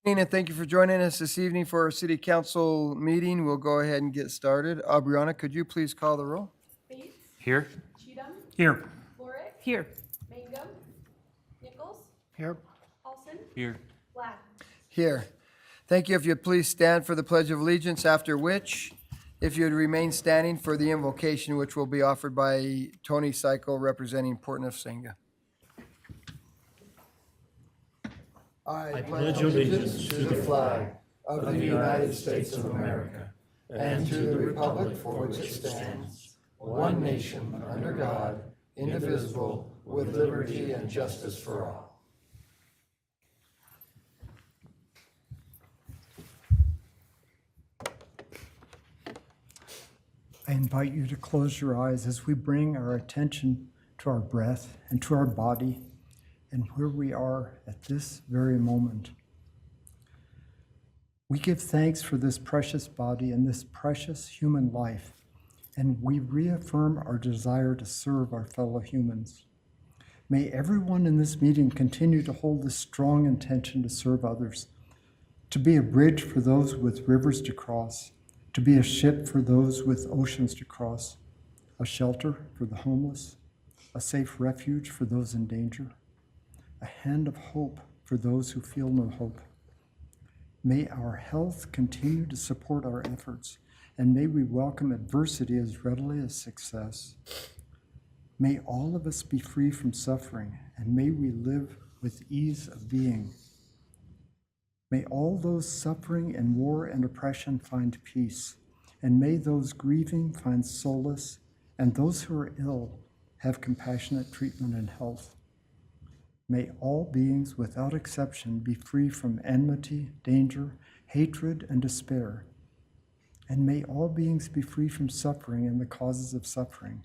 And thank you for joining us this evening for our city council meeting. We'll go ahead and get started. Aubriana, could you please call the roll? Bates, Here. Cheatham, Here. Lorick, Here. Mangum, Nichols, Here. Paulson, Here. Black. Here. Thank you. If you'd please stand for the Pledge of Allegiance, after which, if you'd remain standing for the invocation, which will be offered by Tony Cycle representing Port Nafsinga. I pledge allegiance to the flag of the United States of America and to the republic for which it stands, one nation, under God, indivisible, with liberty and justice for all. I invite you to close your eyes as we bring our attention to our breath and to our body and where we are at this very moment. We give thanks for this precious body and this precious human life, and we reaffirm our desire to serve our fellow humans. May everyone in this meeting continue to hold this strong intention to serve others, to be a bridge for those with rivers to cross, to be a ship for those with oceans to cross, a shelter for the homeless, a safe refuge for those in danger, a hand of hope for those who feel no hope. May our health continue to support our efforts, and may we welcome adversity as readily as success. May all of us be free from suffering, and may we live with ease of being. May all those suffering in war and oppression find peace, and may those grieving find solace, and those who are ill have compassionate treatment and health. May all beings without exception be free from enmity, danger, hatred, and despair. And may all beings be free from suffering and the causes of suffering.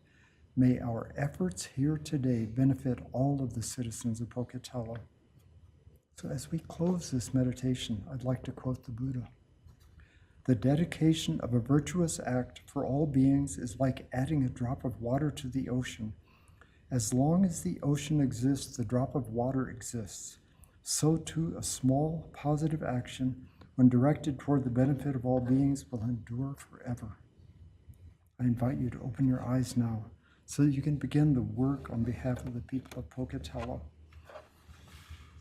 May our efforts here today benefit all of the citizens of Pocatello. So as we close this meditation, I'd like to quote the Buddha. The dedication of a virtuous act for all beings is like adding a drop of water to the ocean. As long as the ocean exists, the drop of water exists. So too, a small positive action, when directed toward the benefit of all beings, will endure forever. I invite you to open your eyes now so that you can begin the work on behalf of the people of Pocatello.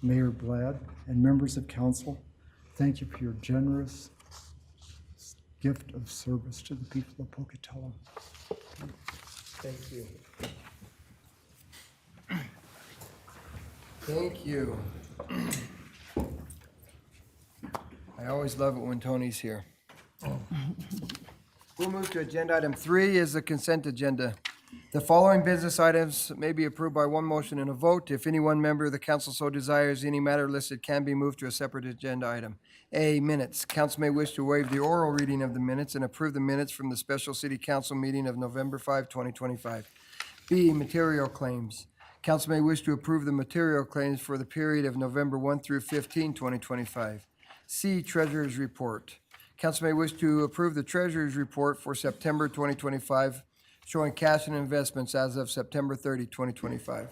Mayor Blad and members of council, thank you for your generous gift of service to the people of Pocatello. Thank you. Thank you. I always love it when Tony's here. We'll move to agenda item 3 is the consent agenda. The following business items may be approved by one motion and a vote. If any one member of the council so desires, any matter listed can be moved to a separate agenda item. A, minutes. Council may wish to waive the oral reading of the minutes and approve the minutes from the special city council meeting of November 5, 2025. B, material claims. Council may wish to approve the material claims for the period of November 1 through 15, 2025. C, treasurer's report. Council may wish to approve the treasurer's report for September 2025, showing cash and investments as of September 30, 2025.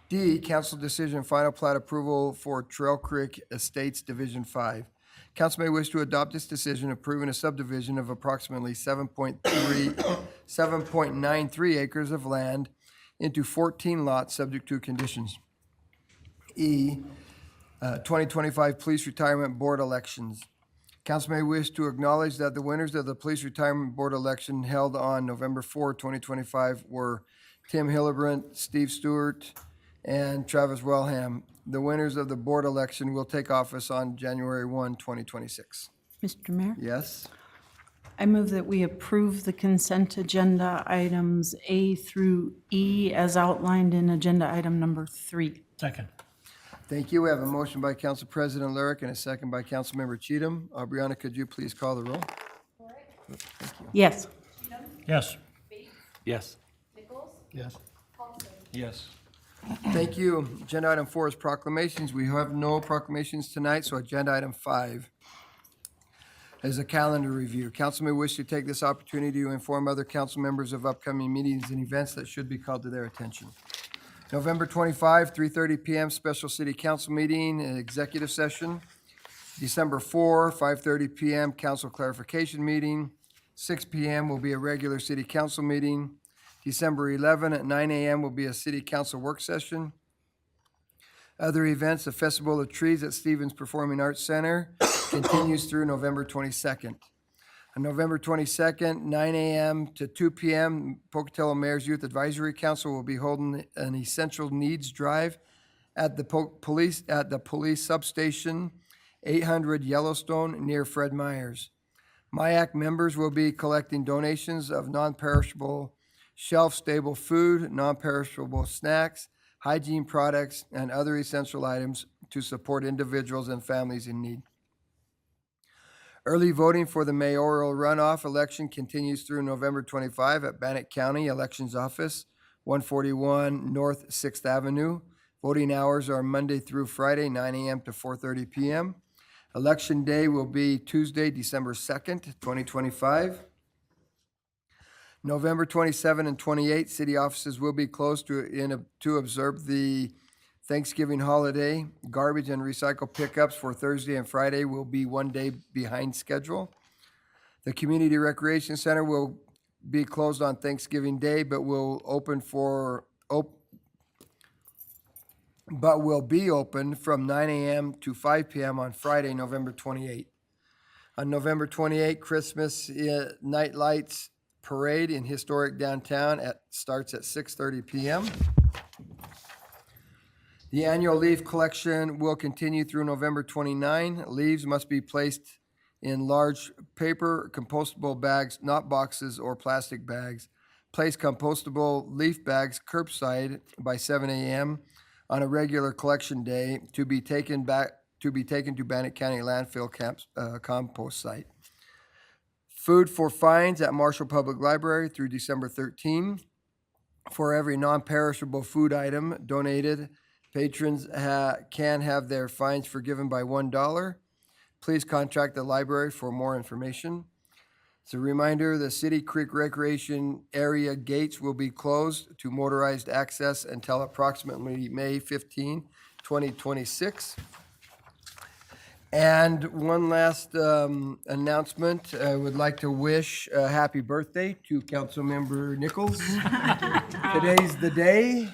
D, council decision final plat approval for Trail Creek Estates Division 5. Council may wish to adopt this decision approving a subdivision of approximately 7.93 acres of land into 14 lots subject to conditions. E, 2025 Police Retirement Board elections. Council may wish to acknowledge that the winners of the Police Retirement Board election held on November 4, 2025 were Tim Hillebrand, Steve Stewart, and Travis Wellham. The winners of the board election will take office on January 1, 2026. Mr. Mayor, Yes? I move that we approve the consent agenda items A through E as outlined in agenda item number 3. Second. Thank you. We have a motion by Council President Lyric and a second by Councilmember Cheatham. Brianna, could you please call the roll? Lorick, Yes. Cheatham, Yes. Bates, Yes. Nichols, Yes. Paulson. Yes. Thank you. Agenda item 4 is proclamations. We have no proclamations tonight, so agenda item 5 is a calendar review. Council may wish to take this opportunity to inform other council members of upcoming meetings and events that should be called to their attention. November 25, 3:30 p.m. Special City Council meeting, executive session. December 4, 5:30 PM, council clarification meeting. 6 PM will be a regular city council meeting. December 11 at 9 AM will be a city council work session. Other events, the Festival of Trees at Stevens Performing Arts Center continues through November 22nd. On November 22nd, 9 AM to 2 PM, Pocatello Mayor's Youth Advisory Council will be holding an essential needs drive at the police substation, 800 Yellowstone, near Fred Meyer's. MIAC members will be collecting donations of non-perishable, shelf-stable food, non-perishable snacks, hygiene products, and other essential items to support individuals and families in need. Early voting for the mayoral runoff election continues through November 25 at Bannock County Elections Office, 141 North 6th Avenue. Voting hours are Monday through Friday, 9 AM to 4:30 PM. Election day will be Tuesday, December 2nd, 2025. November 27 and 28, city offices will be closed to observe the Thanksgiving holiday. Garbage and recycle pickups for Thursday and Friday will be one day behind schedule. The Community Recreation Center will be closed on Thanksgiving Day, but will be open from 9 AM to 5 PM on Friday, November 28. On November 28, Christmas night lights parade in historic downtown starts at 6:30 PM. The annual leaf collection will continue through November 29. Leaves must be placed in large paper compostable bags, not boxes or plastic bags. Place compostable leaf bags curbside by 7 AM on a regular collection day to be taken to Bannock County landfill compost site. Food for fines at Marshall Public Library through December 13. For every non-perishable food item donated, patrons can have their fines forgiven by $1. Please contact the library for more information. As a reminder, the City Creek Recreation Area gates will be closed to motorized access until approximately May 15, 2026. And one last announcement, I would like to wish a happy birthday to Councilmember Nichols. Today's the day.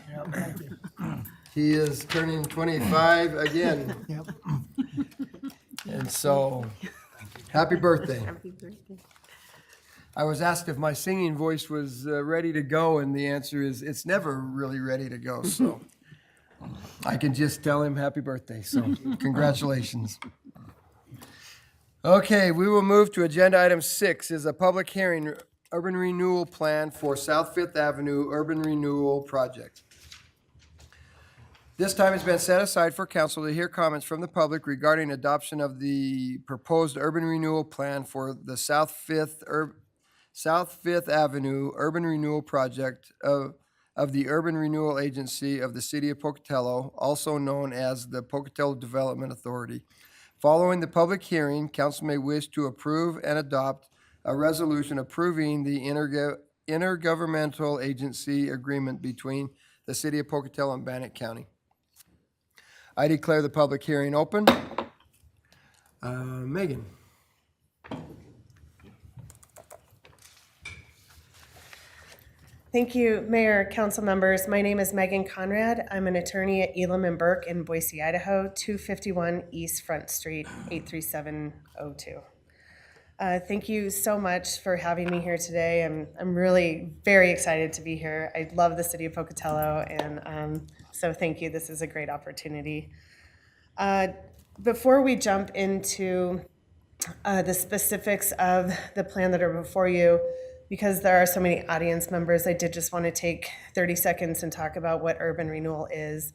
He is turning 25 again. And so, happy birthday. I was asked if my singing voice was ready to go, and the answer is it's never really ready to go. So I can just tell him happy birthday. So congratulations. Okay, we will move to agenda item 6 is a public hearing, urban renewal plan for South Fifth Avenue Urban Renewal Project. This time has been set aside for council to hear comments from the public regarding adoption of the proposed urban renewal plan for the South Fifth Avenue Urban Renewal Project of the Urban Renewal Agency of the City of Pocatello, also known as the Pocatello Development Authority. Following the public hearing, council may wish to approve and adopt a resolution approving the intergovernmental agency agreement between the City of Pocatello and Bannock County. I declare the public hearing open. Megan. Thank you, Mayor, council members. My name is Megan Conrad. I'm an attorney at Elam and Burke in Boise, Idaho, 251 East Front Street, 83702. Thank you so much for having me here today. I'm really very excited to be here. I love the city of Pocatello, and so thank you. This is a great opportunity. Before we jump into the specifics of the plan that are before you, because there are so many audience members, I did just want to take 30 seconds and talk about what urban renewal is.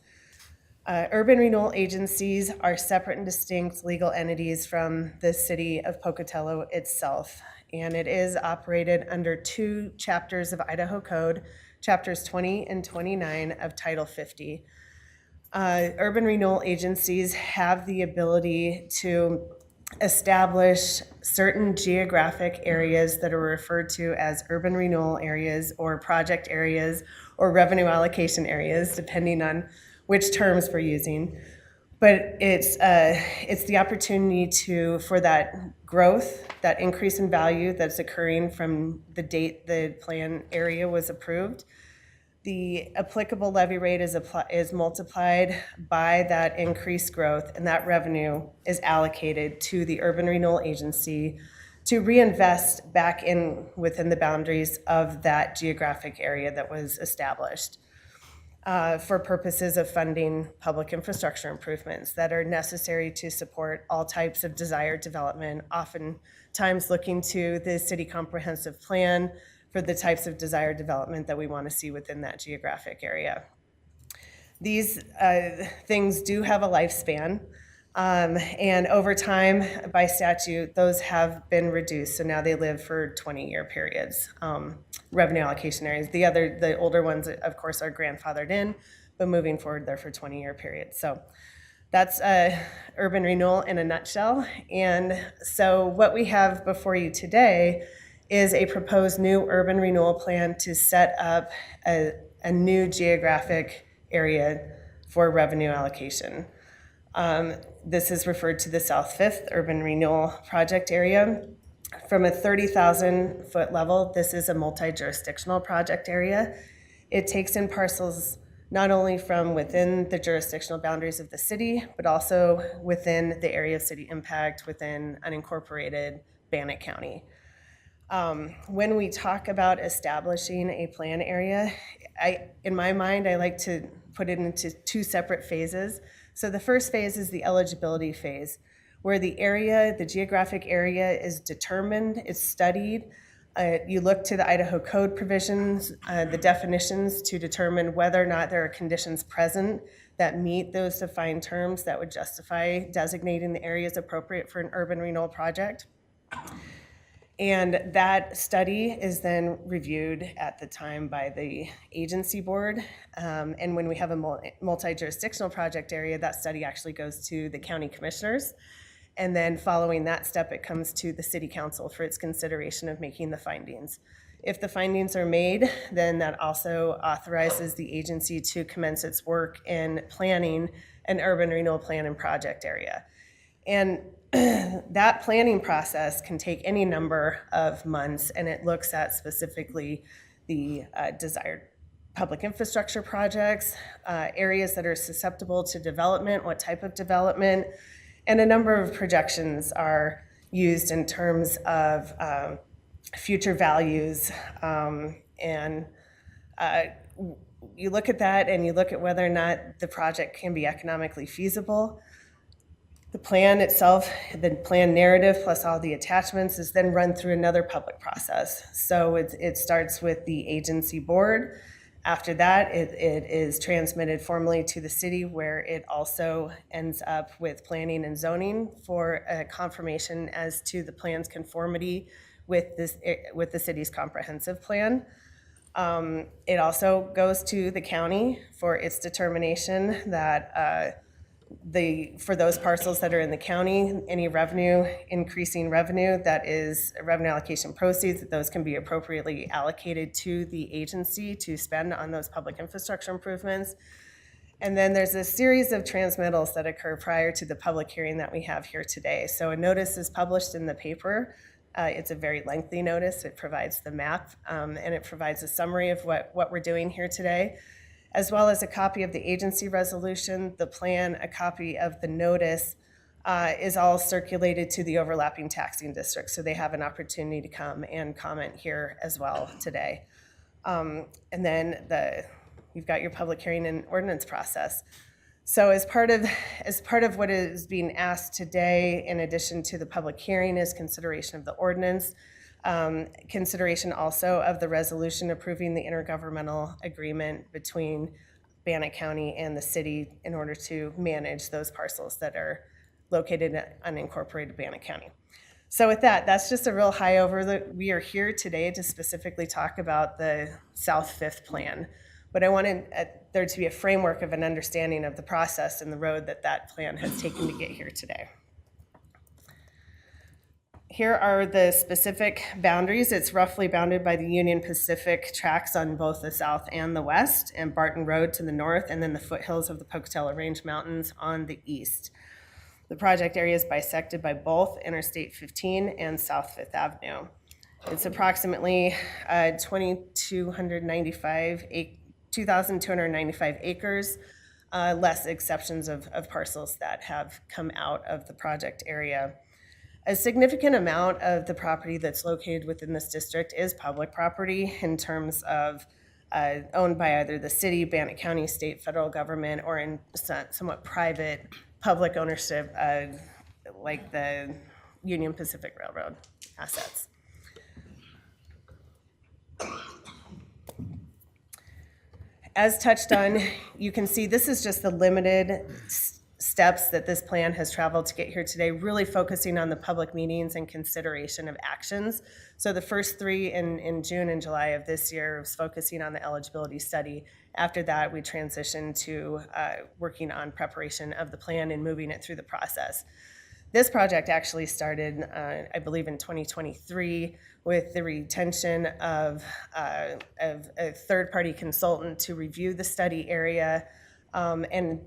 Urban renewal agencies are separate and distinct legal entities from the city of Pocatello itself, and it is operated under 2 chapters of Idaho Code, chapters 20 and 29 of Title 50. Urban renewal agencies have the ability to establish certain geographic areas that are referred to as urban renewal areas or project areas or revenue allocation areas, depending on which terms we're using. But it's the opportunity for that growth, that increase in value that's occurring from the date the plan area was approved. The applicable levy rate is multiplied by that increased growth, and that revenue is allocated to the Urban Renewal Agency to reinvest back within the boundaries of that geographic area that was established for purposes of funding public infrastructure improvements that are necessary to support all types of desired development, oftentimes looking to the city comprehensive plan for the types of desired development that we want to see within that geographic area. These things do have a lifespan, and over time, by statute, those have been reduced. So now they live for 20-year periods, revenue allocation areas. The older ones, of course, are grandfathered in, but moving forward, they're for 20-year periods. So that's urban renewal in a nutshell. And so what we have before you today is a proposed new urban renewal plan to set up a new geographic area for revenue allocation. This is referred to the South Fifth Urban Renewal Project area. From a 30,000 foot level, this is a multi-jurisdictional project area. It takes in parcels not only from within the jurisdictional boundaries of the city, but also within the area of city impact within unincorporated Bannock County. When we talk about establishing a plan area, in my mind, I like to put it into two separate phases. So the first phase is the eligibility phase, where the geographic area is determined, it's studied. You look to the Idaho Code provisions, the definitions to determine whether or not there are conditions present that meet those defined terms that would justify designating the areas appropriate for an urban renewal project. And that study is then reviewed at the time by the agency board. And when we have a multi-jurisdictional project area, that study actually goes to the county commissioners. And then following that step, it comes to the city council for its consideration of making the findings. If the findings are made, then that also authorizes the agency to commence its work in planning an urban renewal plan and project area. And that planning process can take any number of months, and it looks at specifically the desired public infrastructure projects, areas that are susceptible to development, what type of development, and a number of projections are used in terms of future values. And you look at that and you look at whether or not the project can be economically feasible. The plan itself, the plan narrative plus all the attachments is then run through another public process. So it starts with the agency board. After that, it is transmitted formally to the city, where it also ends up with planning and zoning for a confirmation as to the plan's conformity with the city's comprehensive plan. It also goes to the county for its determination that for those parcels that are in the county, any increasing revenue that is revenue allocation proceeds, that those can be appropriately allocated to the agency to spend on those public infrastructure improvements. And then there's a series of transmittals that occur prior to the public hearing that we have here today. So a notice is published in the paper. It's a very lengthy notice. It provides the map, and it provides a summary of what we're doing here today, as well as a copy of the agency resolution, the plan, a copy of the notice, is all circulated to the overlapping taxing districts, so they have an opportunity to come and comment here as well today. And then you've got your public hearing and ordinance process. So as part of what is being asked today, in addition to the public hearing, is consideration of the ordinance, consideration also of the resolution approving the intergovernmental agreement between Bannock County and the city in order to manage those parcels that are located in unincorporated Bannock County. So with that, that's just a real high overview. We are here today to specifically talk about the South Fifth plan, but I wanted there to be a framework of an understanding of the process and the road that plan has taken to get here today. Here are the specific boundaries. It's roughly bounded by the Union Pacific tracks on both the south and the west, and Barton Road to the north, and then the foothills of the Pocatello Range Mountains on the east. The project area is bisected by both Interstate 15 and South Fifth Avenue. It's approximately 2,295 acres, less exceptions of parcels that have come out of the project area. A significant amount of the property that's located within this district is public property in terms of owned by either the city, Bannock County, state, federal government, or in somewhat private public ownership, like the Union Pacific Railroad assets. As touched on, you can see this is just the limited steps that this plan has traveled to get here today, really focusing on the public meetings and consideration of actions. So the first three in June and July of this year was focusing on the eligibility study. After that, we transitioned to working on preparation of the plan and moving it through the process. This project actually started, I believe, in 2023 with the retention of a third-party consultant to review the study area and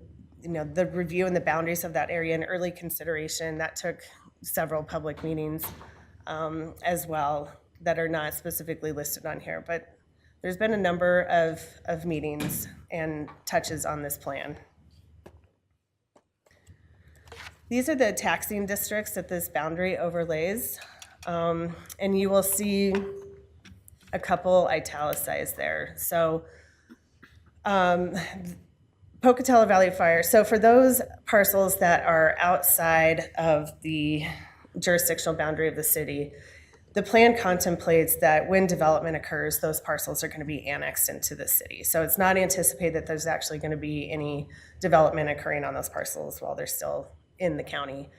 the review and the boundaries of that area and early consideration. That took several public meetings as well that are not specifically listed on here, but there's been a number of meetings and touches on this plan. These are the taxing districts that this boundary overlays, and you will see a couple italicized there. So Pocatello Valley Fire. So for those parcels that are outside of the jurisdictional boundary of the city, the plan contemplates that when development occurs, those parcels are going to be annexed into the city. So it's not anticipated that there's actually going to be any development occurring on those parcels while they're still in the county.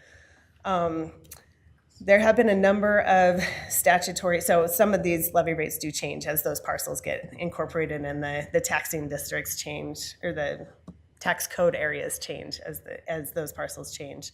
There have been a number of statutory, so some of these levy rates do change as those parcels get incorporated and the taxing districts change, or the tax code areas change as those parcels change.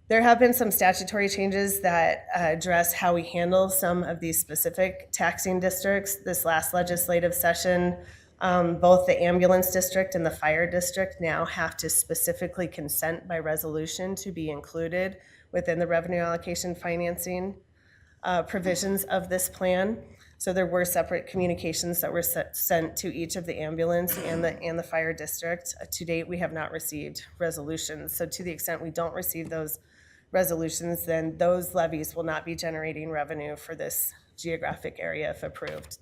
There have been some statutory changes that address how we handle some of these specific taxing districts. This last legislative session, both the ambulance district and the fire district now have to specifically consent by resolution to be included within the revenue allocation financing provisions of this plan. So there were separate communications that were sent to each of the ambulance and the fire district. To date, we have not received resolutions. So to the extent we don't receive those resolutions, then those levies will not be generating revenue for this geographic area if approved.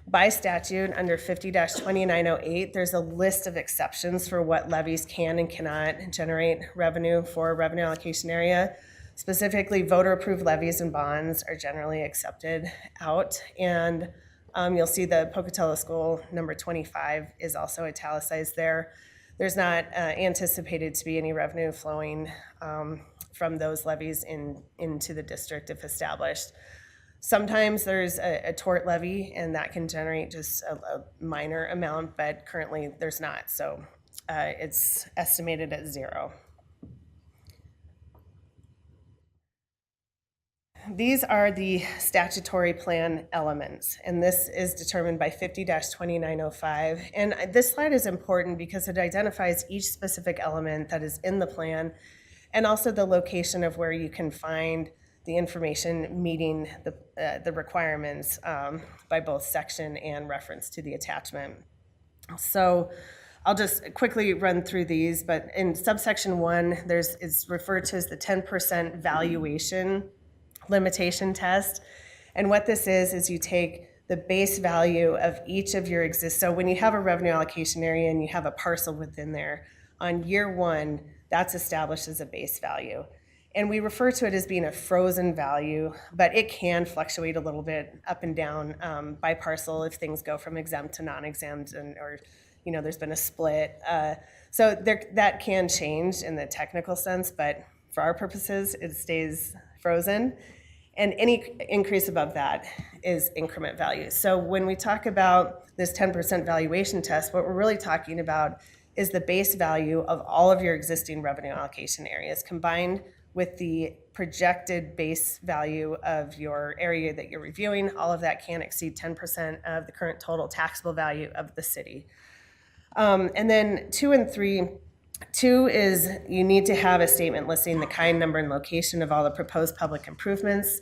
By statute, under 50-2908, there's a list of exceptions for what levies can and cannot generate revenue for a revenue allocation area. Specifically, voter-approved levies and bonds are generally accepted out. And you'll see the Pocatello School number 25 is also italicized there. There's not anticipated to be any revenue flowing from those levies into the district if established. Sometimes there's a tort levy, and that can generate just a minor amount, but currently there's not. So it's estimated at zero. These are the statutory plan elements, and this is determined by 50-2905. And this slide is important because it identifies each specific element that is in the plan and also the location of where you can find the information meeting the requirements by both section and reference to the attachment. So I'll just quickly run through these, but in subsection 1, it's referred to as the 10% valuation limitation test. And what this is you take the base value of each of your so when you have a revenue allocation area and you have a parcel within there, on year 1, that's established as a base value. And we refer to it as being a frozen value, but it can fluctuate a little bit up and down by parcel if things go from exempt to non-exempt, or there's been a split. So that can change in the technical sense, but for our purposes, it stays frozen. And any increase above that is increment value. So when we talk about this 10% valuation test, what we're really talking about is the base value of all of your existing revenue allocation areas combined with the projected base value of your area that you're reviewing. All of that can't exceed 10% of the current total taxable value of the city. And then 2 and 3, 2 is you need to have a statement listing the kind, number, and location of all the proposed public improvements.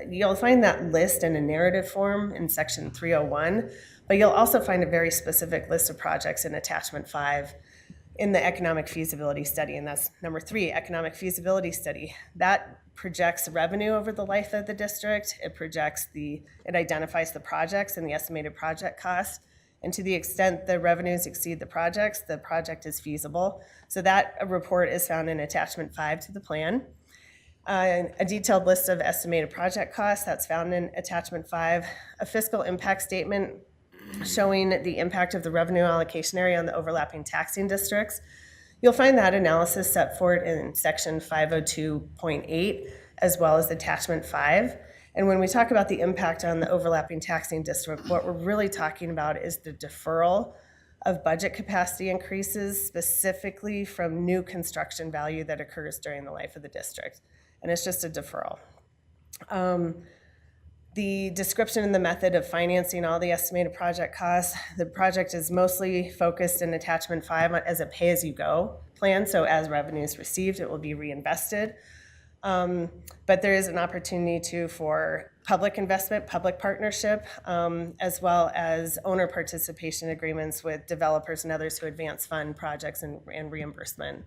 You'll find that list in a narrative form in section 301, but you'll also find a very specific list of projects in attachment 5 in the economic feasibility study, and that's number 3, economic feasibility study. That projects revenue over the life of the district. It identifies the projects and the estimated project cost. And to the extent the revenues exceed the project is feasible. So that report is found in attachment 5 to the plan. A detailed list of estimated project costs, that's found in attachment 5. A fiscal impact statement showing the impact of the revenue allocation area on the overlapping taxing districts. You'll find that analysis set forth in section 502.8 as well as attachment 5. And when we talk about the impact on the overlapping taxing district, what we're really talking about is the deferral of budget capacity increases, specifically from new construction value that occurs during the life of the district. And it's just a deferral. The description and the method of financing all the estimated project costs, the project is mostly focused in attachment 5 as a pay-as-you-go plan. So as revenue is received, it will be reinvested. But there is an opportunity for public investment, public partnership, as well as owner participation agreements with developers and others who advance fund projects and reimbursement.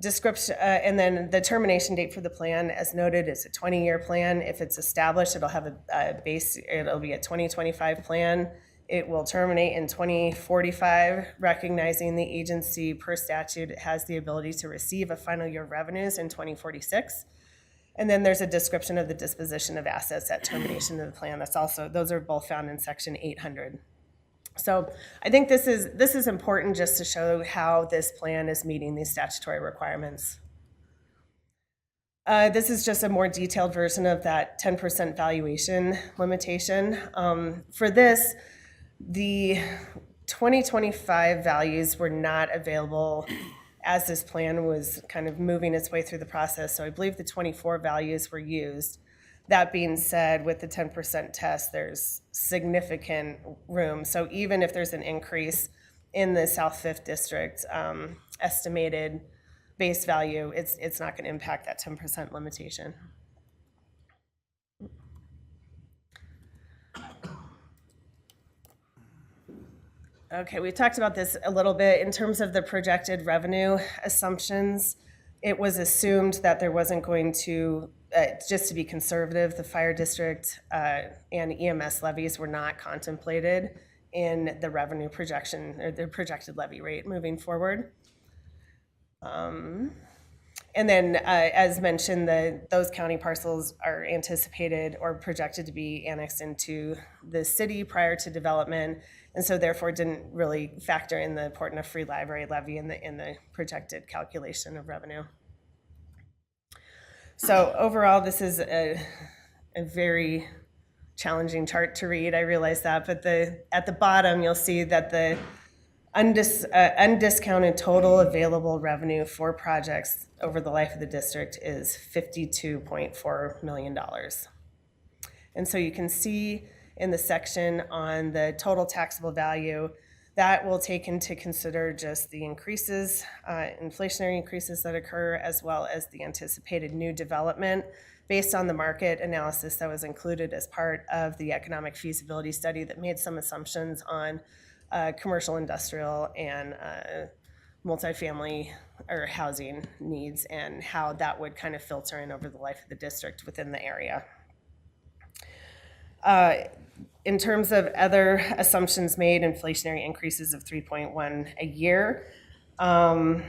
Description, and then the termination date for the plan, as noted, is a 20-year plan. If it's established, it'll have it'll be a 2025 plan. It will terminate in 2045, recognizing the agency per statute has the ability to receive a final year of revenues in 2046. And then there's a description of the disposition of assets at termination of the plan. Those are both found in section 800. So I think this is important just to show how this plan is meeting these statutory requirements. This is just a more detailed version of that 10% valuation limitation. For this, the 2025 values were not available as this plan was kind of moving its way through the process. So I believe the 24 values were used. That being said, with the 10% test, there's significant room. So even if there's an increase in the South Fifth District estimated base value, it's not going to impact that 10% limitation. Okay, we talked about this a little bit in terms of the projected revenue assumptions. It was assumed that there wasn't going to, just to be conservative, the fire district and EMS levies were not contemplated in the revenue projection or the projected levy rate moving forward. And then, as mentioned, those county parcels are anticipated or projected to be annexed into the city prior to development, and so therefore didn't really factor in the Port Neuf Free Library levy in the projected calculation of revenue. So overall, this is a very challenging chart to read. I realize that, but at the bottom, you'll see that the undiscounted total available revenue for projects over the life of the district is $52.4 million. And so you can see in the section on the total taxable value, that will take into consider just the increases, inflationary increases that occur, as well as the anticipated new development based on the market analysis that was included as part of the economic feasibility study that made some assumptions on commercial, industrial, and multifamily or housing needs and how that would kind of filter in over the life of the district within the area. In terms of other assumptions made, inflationary increases of 3.1 a year. And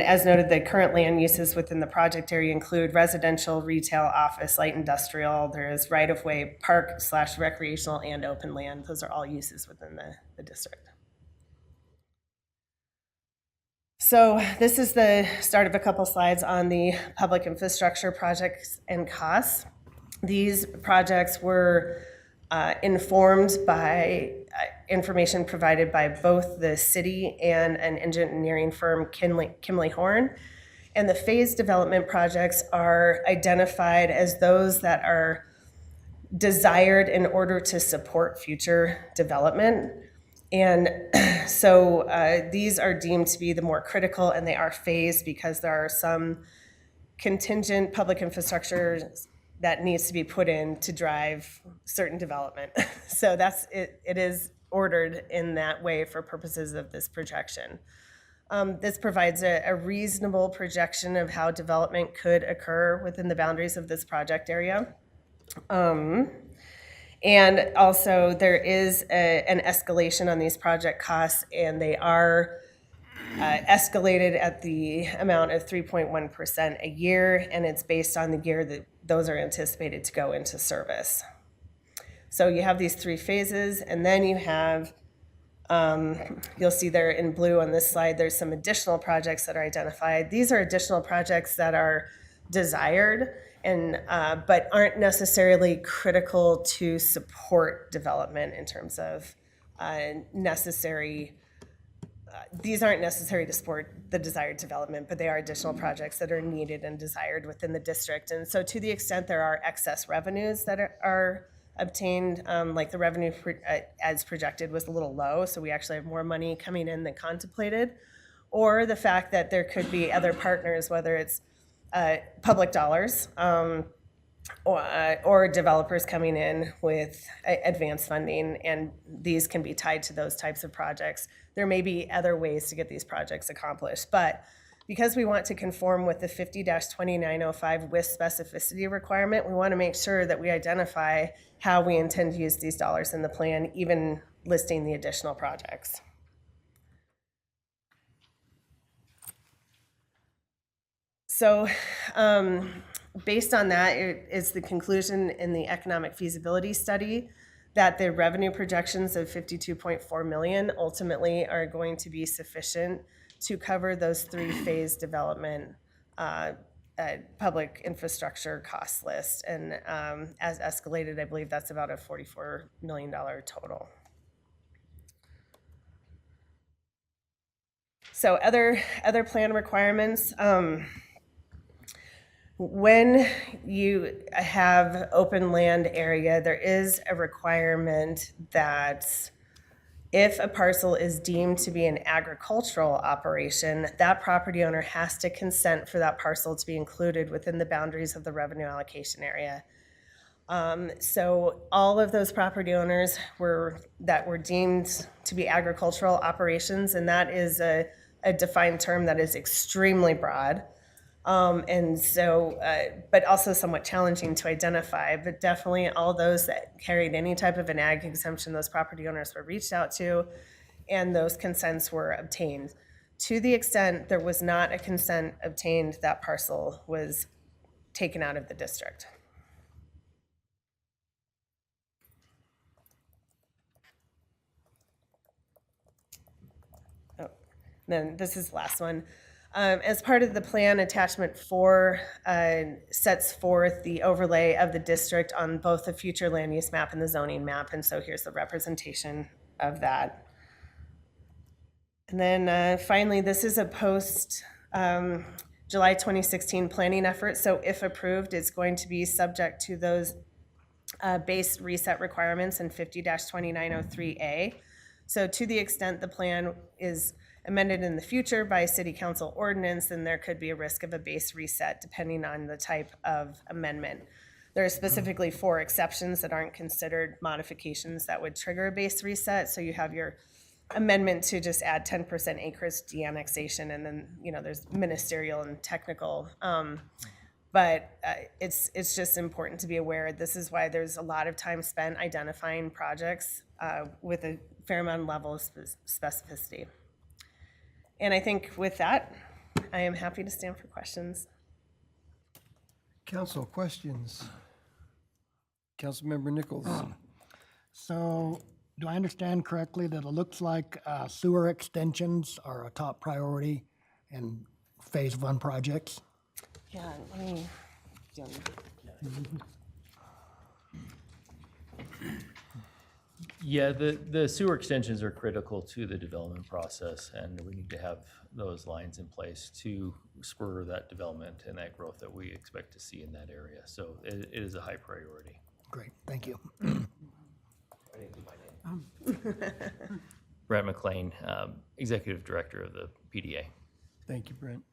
as noted, the current land uses within the project area include residential, retail, office, light industrial. There is right-of-way, park/recreational, and open land. Those are all uses within the district. So this is the start of a couple slides on the public infrastructure projects and costs. These projects were informed by information provided by both the city and an engineering firm, Kimley Horn. And the phase development projects are identified as those that are desired in order to support future development. And so these are deemed to be the more critical, and they are phased because there are some contingent public infrastructure that needs to be put in to drive certain development. So that's it. It is ordered in that way for purposes of this projection. This provides a reasonable projection of how development could occur within the boundaries of this project area. And also, there is an escalation on these project costs, and they are escalated at the amount of 3.1% a year, and it's based on the year that those are anticipated to go into service. So you have these three phases, and then you have, you'll see there in blue on this slide, there's some additional projects that are identified. These are additional projects that are desired and but aren't necessarily critical to support development in terms of these aren't necessary to support the desired development, but they are additional projects that are needed and desired within the district. And so to the extent there are excess revenues that are obtained, like the revenue as projected was a little low, so we actually have more money coming in than contemplated, or the fact that there could be other partners, whether it's public dollars or developers coming in with advanced funding, and these can be tied to those types of projects. There may be other ways to get these projects accomplished, but because we want to conform with the 50-2905 with specificity requirement, we want to make sure that we identify how we intend to use these dollars in the plan, even listing the additional projects. So based on that, it is the conclusion in the economic feasibility study that the revenue projections of 52.4 million ultimately are going to be sufficient to cover those three-phase development public infrastructure cost list. And as escalated, I believe that's about a $44 million total. So other plan requirements. When you have open land area, there is a requirement that if a parcel is deemed to be an agricultural operation, that property owner has to consent for that parcel to be included within the boundaries of the revenue allocation area. So all of those property owners that were deemed to be agricultural operations, and that is a defined term that is extremely broad. And so, but also somewhat challenging to identify, but definitely all those that carried any type of an ag exemption, those property owners were reached out to, and those consents were obtained. To the extent there was not a consent obtained, that parcel was taken out of the district. Oh, then this is the last one. As part of the plan, attachment 4 sets forth the overlay of the district on both the future land use map and the zoning map, and so here's the representation of that. And then finally, this is a post July 2016 planning effort, so if approved, it's going to be subject to those base reset requirements in 50-2903A. So to the extent the plan is amended in the future by city council ordinance, then there could be a risk of a base reset depending on the type of amendment. There are specifically 4 exceptions that aren't considered modifications that would trigger a base reset. So you have your amendment to just add 10% acreage de-annexation, and then there's ministerial and technical. But it's just important to be aware. This is why there's a lot of time spent identifying projects with a fair amount of level of specificity. And I think with that, I am happy to stand for questions. Council questions? Councilmember Nichols. So do I understand correctly that it looks like sewer extensions are a top priority in phase 1 projects? Yeah, let me. Yeah, the sewer extensions are critical to the development process, and we need to have those lines in place to spur that development and that growth that we expect to see in that area. So it is a high priority. Great, thank you. Brent McLean, Executive Director of the PDA. Thank you, Brent.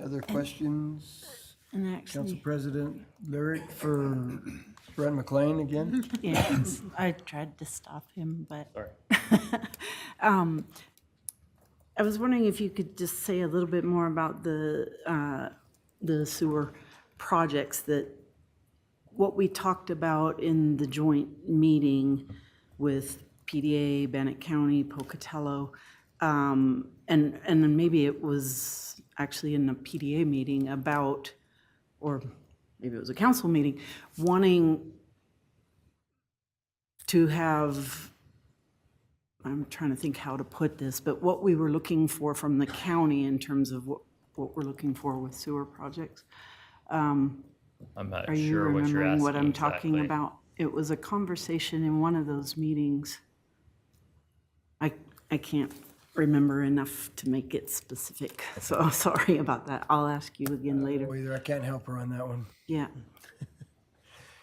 Other questions? And Council actually, President Lyric for Brent McLean again? yes, I tried to stop him, but Sorry. I was wondering if you could just say a little bit more about the sewer projects what we talked about in the joint meeting with PDA, Bannock County, Pocatello, and then maybe it was actually in a PDA meeting about, or maybe it was a council meeting, wanting to have, I'm trying to think how to put this, but what we were looking for from the county in terms of what we're looking for with sewer projects. I'm not Are you sure what you're remembering asking what I'm talking exactly. about? It was a conversation in one of those meetings. I can't remember enough to make it specific, so sorry about that. I'll ask you again later. Or either I can't help her on that one. Yeah.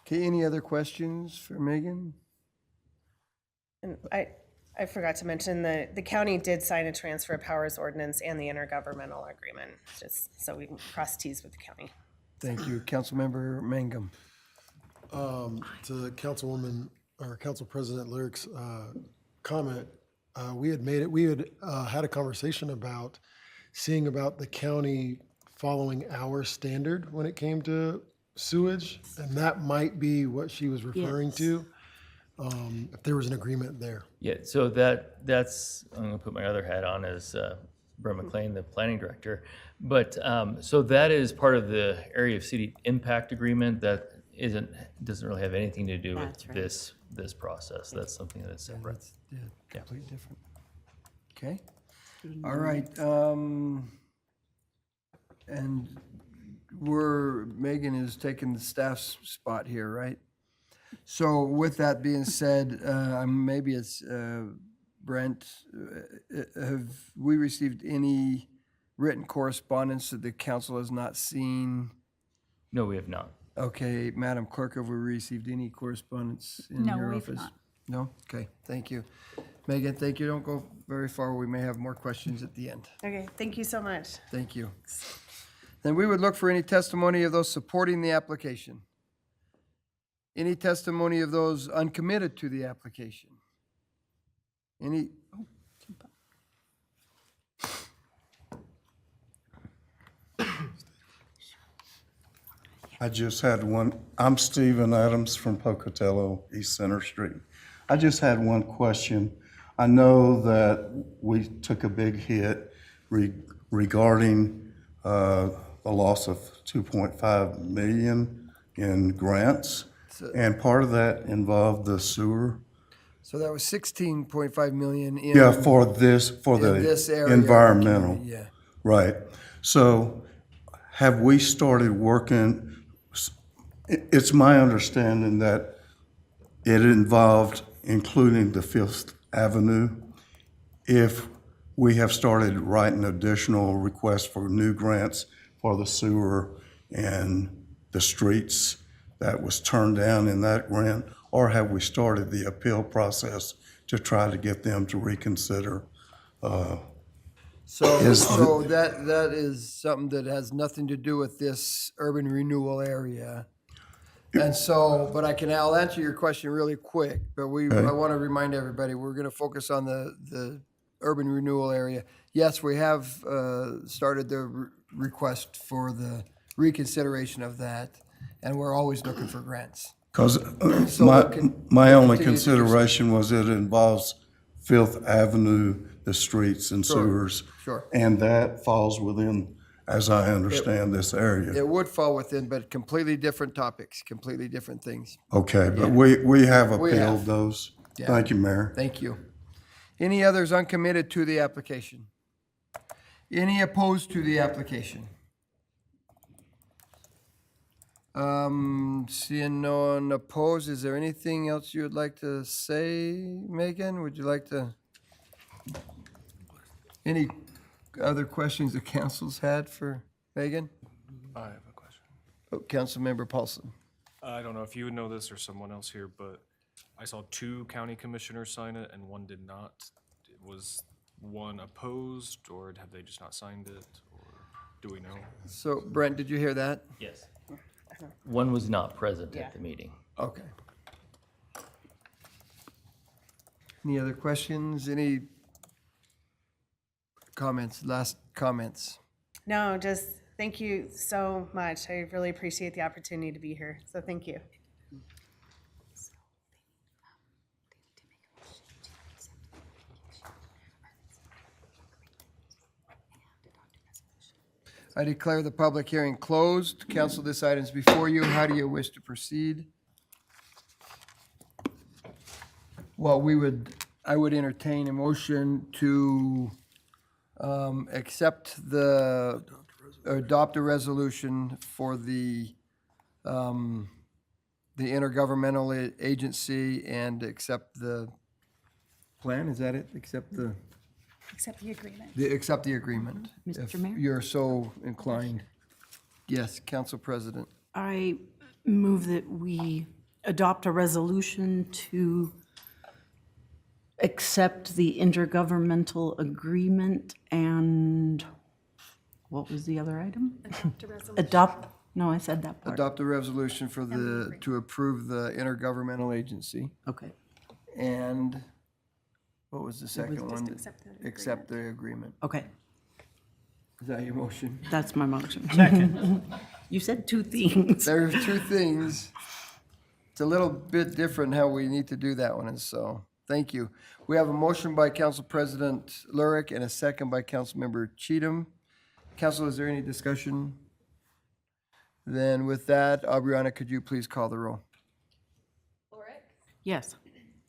Okay, any other questions for Megan? And I forgot to mention the county did sign a transfer of powers ordinance and the intergovernmental agreement, just so we can cross Ts with the county. Thank you. Councilmember Mangum. To Councilwoman or Council President Lyric's comment, we had had a conversation about seeing about the county following our standard when it came to sewage, and that might be what she was referring to, if there was an agreement there. Yeah, so that's, I'm gonna put my other hat on as Brent McLean, the planning director. But, so that is part of the area of city impact agreement that doesn't really have anything to do with That's right. this process. That's something that's separate. Yeah, completely different. Okay, all right. And Megan is taking the staff's spot here, right? So with that being said, maybe it's Brent, have we received any written correspondence that the council has not seen? No, we have not. Okay, Madam Clerk, have we received any correspondence in your office? No, we've not. No? Okay, thank you. Megan, thank you. Don't go very far. We may have more questions at the end. Okay, thank you so much. Thank you. Then we would look for any testimony of those supporting the application. Any testimony of those uncommitted to the application? Any? I just had one. I'm Stephen Adams from Pocatello, East Center Street. I just had one question. I know that we took a big hit regarding the loss of 2.5 million in grants, and part of that involved the sewer. So that was 16.5 million in. Yeah, for this area. environmental. Yeah. Right. So have we started working? It's my understanding that it involved including the Fifth Avenue. If we have started writing additional requests for new grants for the sewer and the streets that was turned down in that grant, or have we started the appeal process to try to get them to reconsider? So that is something that has nothing to do with this urban renewal area. And so, but I'll answer your question really quick, but I want to remind everybody, we're going to focus on the urban renewal area. Yes, we have started the request for the reconsideration of that, and we're always looking for grants. Because So my we'll only continue to do so. consideration was it involves Fifth Avenue, the streets and sewers. Sure. And that falls within, as I understand, this area. It would fall within, but completely different topics, completely different things. Okay, but we have We appealed have. those. Yeah. Thank you, Mayor. Thank you. Any others uncommitted to the application? Any opposed to the application? Seeing no one opposed, is there anything else you would like to say, Megan? Would you like to? Any other questions the council's had for Megan? I have a question. Oh, Councilmember Paulson. I don't know if you would know this or someone else here, but I saw 2 county commissioners sign it and one did not. Was one opposed, or have they just not signed it, or do we know? So Brent, did you hear that? Yes. One was not present at the meeting. Okay. Any other questions? Any comments, last comments? No, just thank you so much. I really appreciate the opportunity to be here. So thank you. I declare the public hearing closed. Council, this item's before you. How do you wish to proceed? Well, I would entertain a motion to adopt a resolution for the intergovernmental agency and accept the plan, is that it? Accept the agreement. Accept the agreement. Mr. If Mayor? you're so inclined. Yes, Council President. I move that we adopt a resolution to accept the intergovernmental agreement and, what was the other item? No, I said that part. Adopt a resolution for to approve the intergovernmental agency. Okay. And what was the second one? Accept the agreement. Okay, Is that your motion? that's my motion. Second. You said 2 things. There are 2 things. It's a little bit different how we need to do that one, and so, thank you. We have a motion by Council President Lurick and a second by Councilmember Cheatham. Council, is there any discussion? Then with that, Aubriana, could you please call the roll? Lorick, Yes.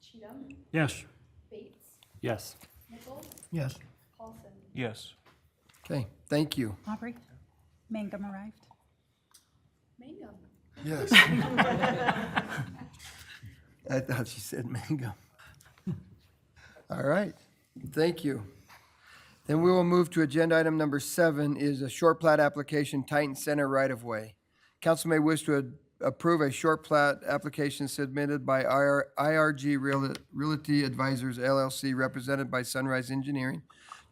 Cheatham, Yes. Bates, Yes. Nichols, Yes. Paulson. Yes. Okay, thank you. Aubrey, Mangum arrived. Mangum. Yes. I thought she said mango. All right, thank you. Then we will move to agenda item number 7 is a short plat application, Titan Center right-of-way. Council may wish to approve a short plat application submitted by IRG Realty Advisors LLC, represented by Sunrise Engineering,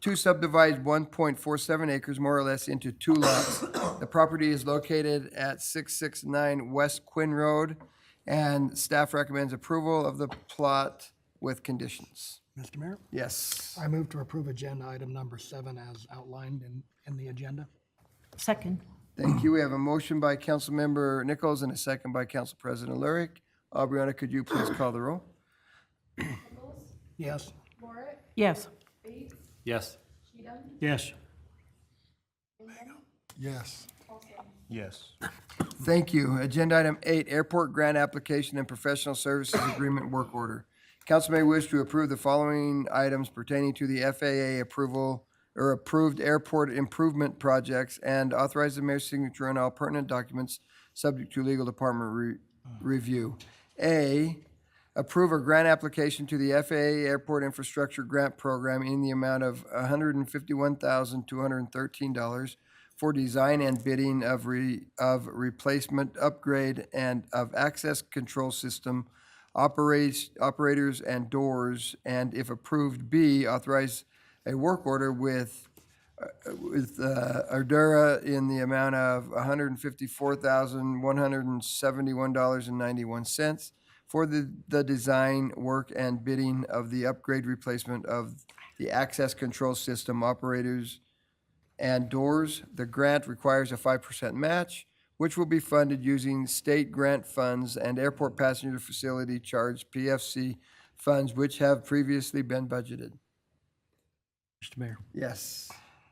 to subdivide 1.47 acres more or less into 2 lots. The property is located at 669 West Quinn Road, and staff recommends approval of the plot with conditions. Mr. Mayor, Yes. I move to approve agenda item number 7 as outlined in the agenda. Second. Thank you. We have a motion by Councilmember Nichols and a second by Council President Lurick. Aubriana, could you please call the roll? Nichols, Yes. Lorick, Yes. Bates, Yes. Cheatham, Yes. Mangum, Yes. Paulson. Yes. Thank you. Agenda item 8, airport grant application and professional services agreement work order. Council may wish to approve the following items pertaining to the FAA approval or approved airport improvement projects and authorize the mayor's signature on all pertinent documents subject to legal department review. A, approve a grant application to the FAA Airport Infrastructure Grant Program in the amount of $151,213 for design and bidding of replacement, upgrade, and of access control system, operators and doors, and if approved, B, authorize a work order with Ardura in the amount of $154,171.91 for the design, work, and bidding of the upgrade replacement of the access control system, operators, and doors. The grant requires a 5% match, which will be funded using state grant funds and airport passenger facility charge PFC funds, which have previously been budgeted. Mr. Mayor. Yes.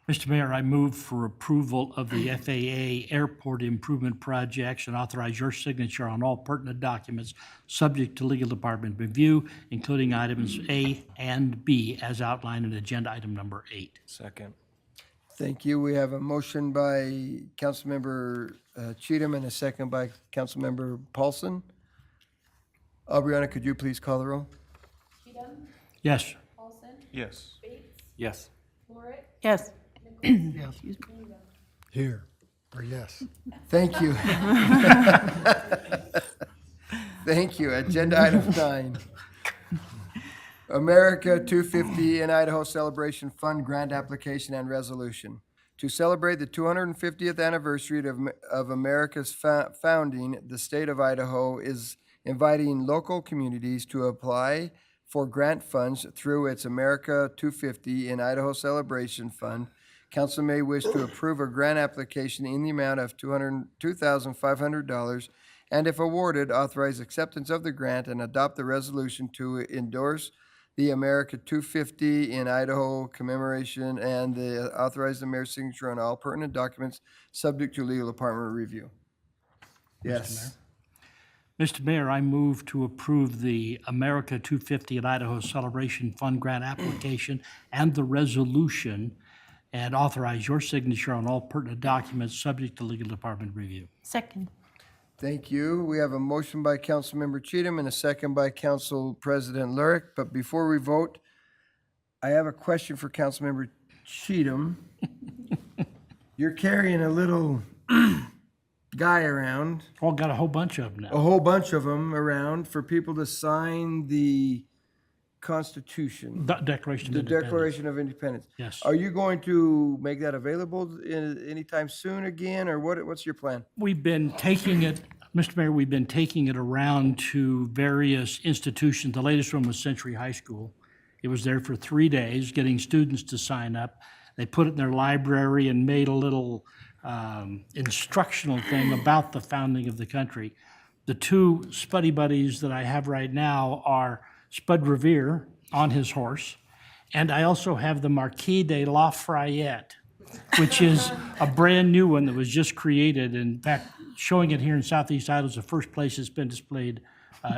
Mr. Mayor, I move for approval of the FAA airport improvement projects and authorize your signature on all pertinent documents subject to legal department review, including items A and B as outlined in agenda item number 8. Second. Thank you. We have a motion by Councilmember Cheatham and a second by Councilmember Paulson. Aubriana, could you please call the roll? Cheatham, Yes. Paulson, Yes. Bates, Yes. Lorick, Yes. Nichols, Yes. Mingo. Here, or yes. Thank you. Thank you. Agenda item 9. America 250 in Idaho Celebration Fund Grant Application and Resolution. To celebrate the 250th anniversary of America's founding, the state of Idaho is inviting local communities to apply for grant funds through its America 250 in Idaho Celebration Fund. Council may wish to approve a grant application in the amount of $2,500, and if awarded, authorize acceptance of the grant and adopt the resolution to endorse the America 250 in Idaho commemoration and authorize the mayor's signature on all pertinent documents, subject to legal department review. Yes. Mr. Mayor, I move to approve the America 250 at Idaho Celebration Fund Grant application and the resolution, and authorize your signature on all pertinent documents, subject to legal department review. Second. Thank you. We have a motion by Councilmember Cheatham and a second by Council President Lurick. But before we vote, I have a question for Councilmember Cheatham. You're carrying a little guy around, Well, got a whole bunch of them a now. whole bunch of them around for people to sign the Constitution, Declaration of the Independence. Declaration of Independence. Yes. Are you going to make that available anytime soon again, or what's your plan? We've been taking it, Mr. Mayor, we've been taking it around to various institutions. The latest one was Century High School. It was there for 3 days, getting students to sign up. They put it in their library and made a little instructional thing about the founding of the country. The two Spuddy buddies that I have right now are Spud Revere on his horse, and I also have the Marquis de Lafayette, which is a brand new one that was just created. In fact, showing it here in Southeast Idaho is the first place it's been displayed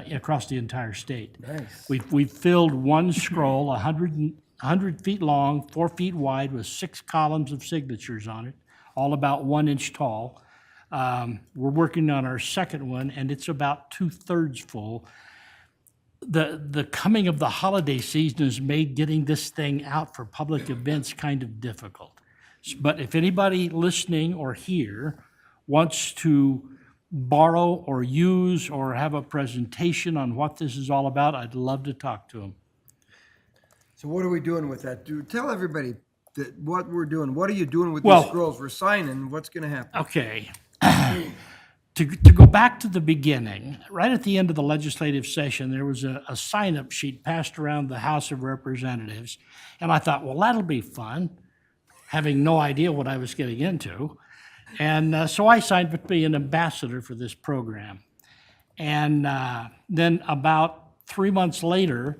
across the entire state. Nice. We've filled one scroll, 100 feet long, 4 feet wide, with 6 columns of signatures on it, all about 1 inch tall. We're working on our second one, and it's about 2/3 full. The coming of the holiday season has made getting this thing out for public events kind of difficult. But if anybody listening or here wants to borrow or use or have a presentation on what this is all about, I'd love to talk to them. So what are we doing with that? Tell everybody that what we're doing. What are you doing with Well- these scrolls? We're signing. What's going to happen? Okay. To go back to the beginning, right at the end of the legislative session, there was a sign-up sheet passed around the House of Representatives. And I thought, well, that'll be fun, having no idea what I was getting into. And so I signed up to be an ambassador for this program. And then about 3 months later,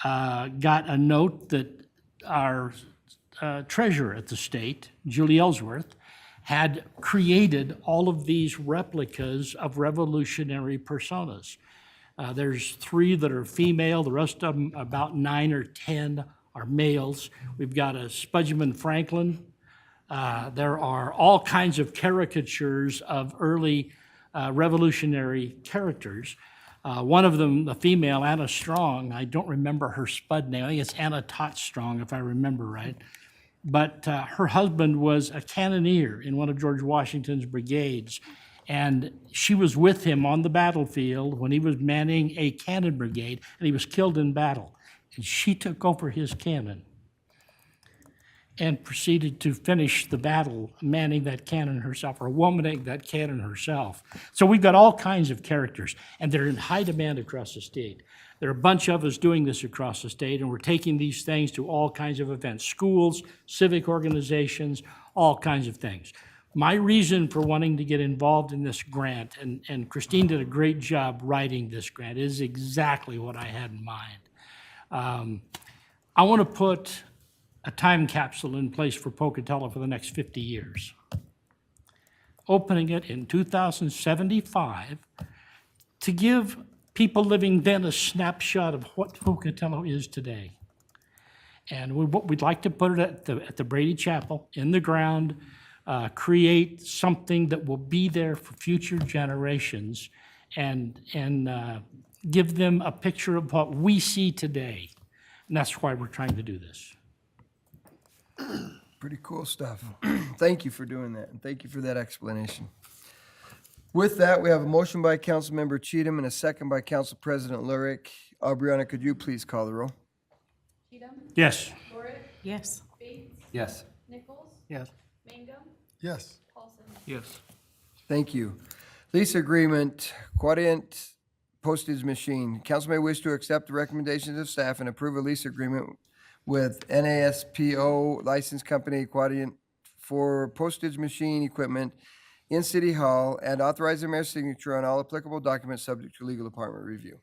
got a note that our treasurer at the state, Julie Ellsworth, had created all of these replicas of revolutionary personas. There's 3 that are female, the rest of them, about 9 or 10, are males. We've got a Spudgeman Franklin. There are all kinds of caricatures of early revolutionary characters. One of them, the female, Anna Strong, I don't remember her Spud name. I think it's Anna Tot Strong, if I remember right. But her husband was a cannoneer in one of George Washington's brigades, and she was with him on the battlefield when he was manning a cannon brigade, and he was killed in battle. And she took over his cannon and proceeded to finish the battle manning that cannon herself, or womaning that cannon herself. So we've got all kinds of characters, and they're in high demand across the state. There are a bunch of us doing this across the state, and we're taking these things to all kinds of events, schools, civic organizations, all kinds of things. My reason for wanting to get involved in this grant, and Christine did a great job writing this grant, is exactly what I had in mind. I want to put a time capsule in place for Pocatello for the next 50 years. Opening it in 2075 to give people living then a snapshot of what Pocatello is today. And we'd like to put it at the Brady Chapel, in the ground, create something that will be there for future generations and give them a picture of what we see today. And that's why we're trying to do this. Pretty cool stuff. Thank you for doing that, and thank you for that explanation. With that, we have a motion by Councilmember Cheatham and a second by Council President Lurick. Aubriana, could you please call the roll? Cheatham, Yes. Lorick, Yes. Bates, Yes. Nichols, Yes. Mangum, Yes. Paulson. Yes. Thank you. Lease agreement, Quadient postage machine. Council may wish to accept the recommendations of staff and approve a lease agreement with NASPO License Company Quadient for postage machine equipment in City Hall and authorize the mayor's signature on all applicable documents subject to legal department review.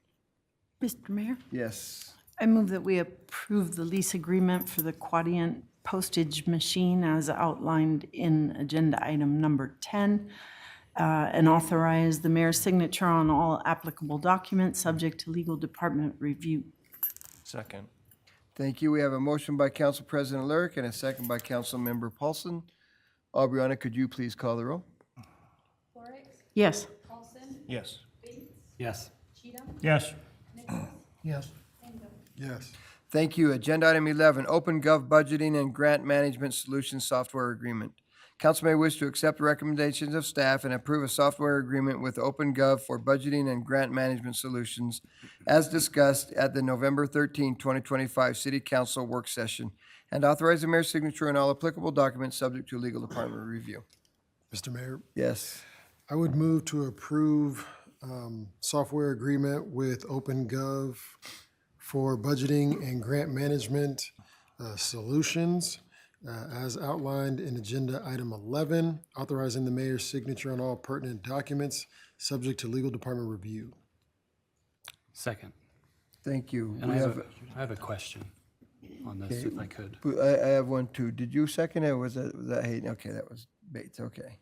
Mr. Mayor, Yes. I move that we approve the lease agreement for the Quadient postage machine as outlined in agenda item number 10, and authorize the mayor's signature on all applicable documents subject to legal department review. Second. Thank you. We have a motion by Council President Lurick and a second by Council Member Paulson. Aubriana, could you please call the roll? Lorick, Yes. Paulson, Yes. Bates, Yes. Cheatham, Yes. Nichols, Yes. Mangum. Yes. Thank you. Agenda item 11, Open Gov Budgeting and Grant Management Solutions Software Agreement. Council may wish to accept the recommendations of staff and approve a software agreement with Open Gov for budgeting and grant management solutions as discussed at the November 13, 2025 City Council work session, and authorize the mayor's signature on all applicable documents subject to legal department review. Mr. Mayor, Yes. I would move to approve software agreement with OpenGov for budgeting and grant management solutions as outlined in agenda item 11, authorizing the mayor's signature on all pertinent documents subject to legal department review. Second. Thank you. And We I have, have a question on this, if I could. I have one too. Did you second it? Or was that Hayden? Okay, that was Bates. Okay.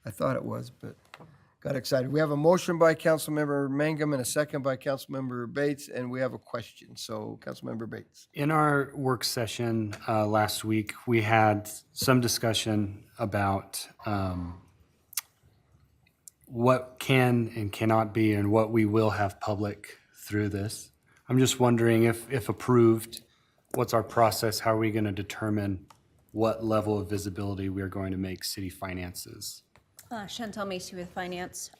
I thought it was, but got excited. We have a motion by Councilmember Mangum and a second by Councilmember Bates, and we have a question. So Councilmember Bates. In our work session last week, we had some discussion about what can and cannot be and what we will have public through this. I'm just wondering if approved, what's our process? How are we going to determine what level of visibility we are going to make city finances? Chantel Macy with Finance.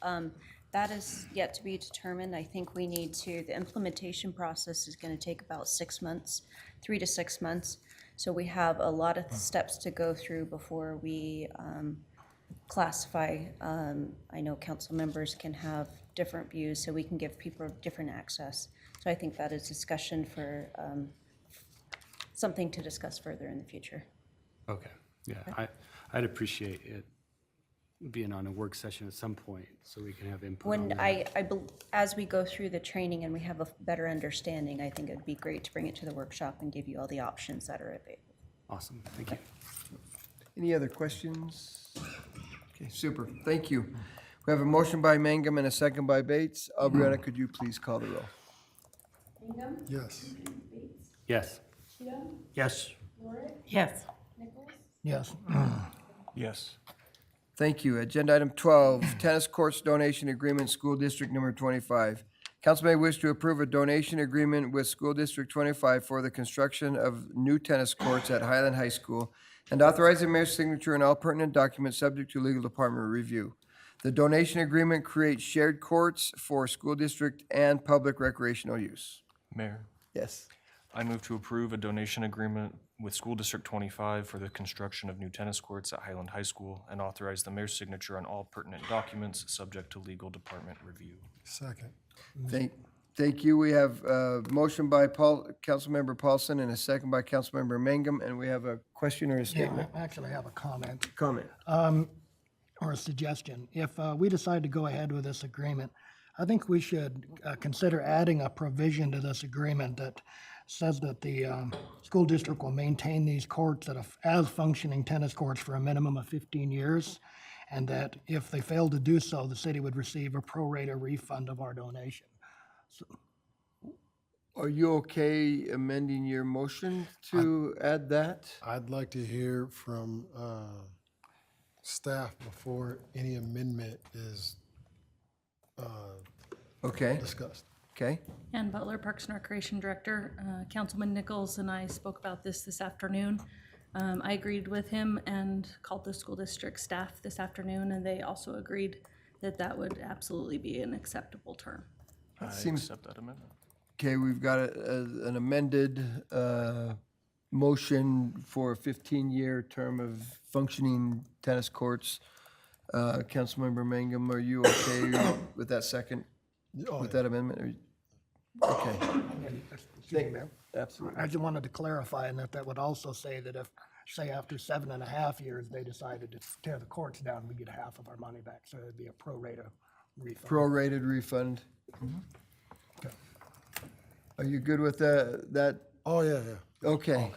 That is yet to be determined. I think we need to, the implementation process is going to take about 6 months, 3 to 6 months. So we have a lot of steps to go through before we classify. I know council members can have different views, so we can give people different access. So I think that is discussion for something to discuss further in the future. Okay, yeah, I'd appreciate it being on a work session at some point so we can have input on When that. as we go through the training and we have a better understanding, I think it'd be great to bring it to the workshop and give you all the options that are available. Awesome, thank you. Any other questions? Okay, super. Thank you. We have a motion by Mangum and a second by Bates. Aubriana, could you please call the roll? Mangum, Yes. Bates, Yes. Cheatham, Yes. Lorick, Yes. Nichols, Yes. Yes. Thank you. Agenda item 12, tennis courts donation agreement, School District Number 25. Council may wish to approve a donation agreement with School District 25 for the construction of new tennis courts at Highland High School and authorize the mayor's signature on all pertinent documents subject to legal department review. The donation agreement creates shared courts for school district and public recreational use. Mayor, Yes. I move to approve a donation agreement with School District 25 for the construction of new tennis courts at Highland High School and authorize the mayor's signature on all pertinent documents subject to legal department review. Second. Thank you. We have a motion by Councilmember Paulson and a second by Councilmember Mangum, and we have a question or a Yeah, statement? I actually have a comment. Comment. Or a suggestion. If we decide to go ahead with this agreement, I think we should consider adding a provision to this agreement that says that the school district will maintain these courts as functioning tennis courts for a minimum of 15 years, and that if they fail to do so, the city would receive a pro rata refund of our donation. Are you okay amending your motion to add that? I'd like to hear from staff before any amendment is Okay, discussed. okay. Ann Butler, Parks and Recreation Director. Councilman Nichols and I spoke about this afternoon. I agreed with him and called the school district staff this afternoon, and they also agreed that that would absolutely be an acceptable term. I Seems- accept that amendment. Okay, we've got an amended motion for a 15-year term of functioning tennis courts. Councilmember Mangum, are you okay with that second, Oh, with yeah. that amendment? Okay. Absolutely. I just wanted to clarify, and that would also say that if, say, after 7.5 years, they decided to tear the courts down, we get half of our money back, so it'd be a pro rata refund. Prorated refund. Okay. Are you good with that? Oh, yeah, yeah. Okay.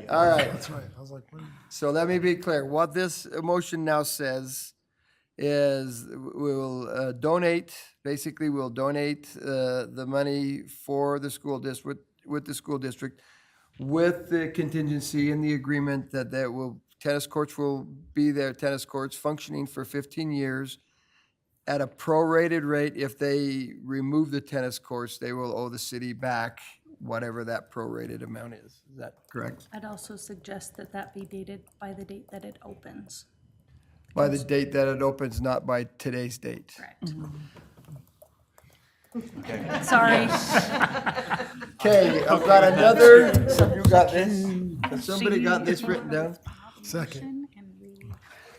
All right. That's right. I was like, what? So let me be clear. What this motion now says is we will donate, basically we'll donate the money for the school district, with the school district, with the contingency in the agreement that tennis courts will be there, tennis courts functioning for 15 years at a prorated rate. If they remove the tennis courts, they will owe the city back whatever that prorated amount is. Is that correct? I'd also suggest that that be dated by the date that it opens. By the date that it opens, not by today's date. Correct. Sorry. Okay, I've got another, you got this? Has somebody got this written down? Second.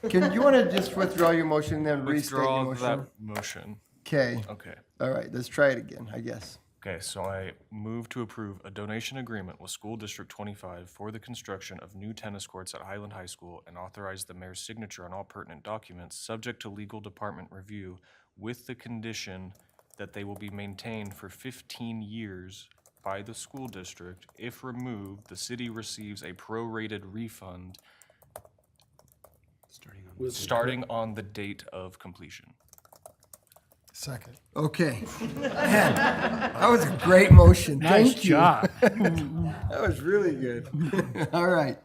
Can you want to just withdraw your motion and then restate your Withdraw motion? that motion. Okay, Okay. all right, let's try it again, I guess. Okay, so I move to approve a donation agreement with School District 25 for the construction of new tennis courts at Highland High School and authorize the mayor's signature on all pertinent documents, subject to legal department review, with the condition that they will be maintained for 15 years by the school district. If removed, the city receives a prorated refund starting on the date of completion. Second. Okay. Man, that was a great motion. Nice Thank you. job. That was really good. All right.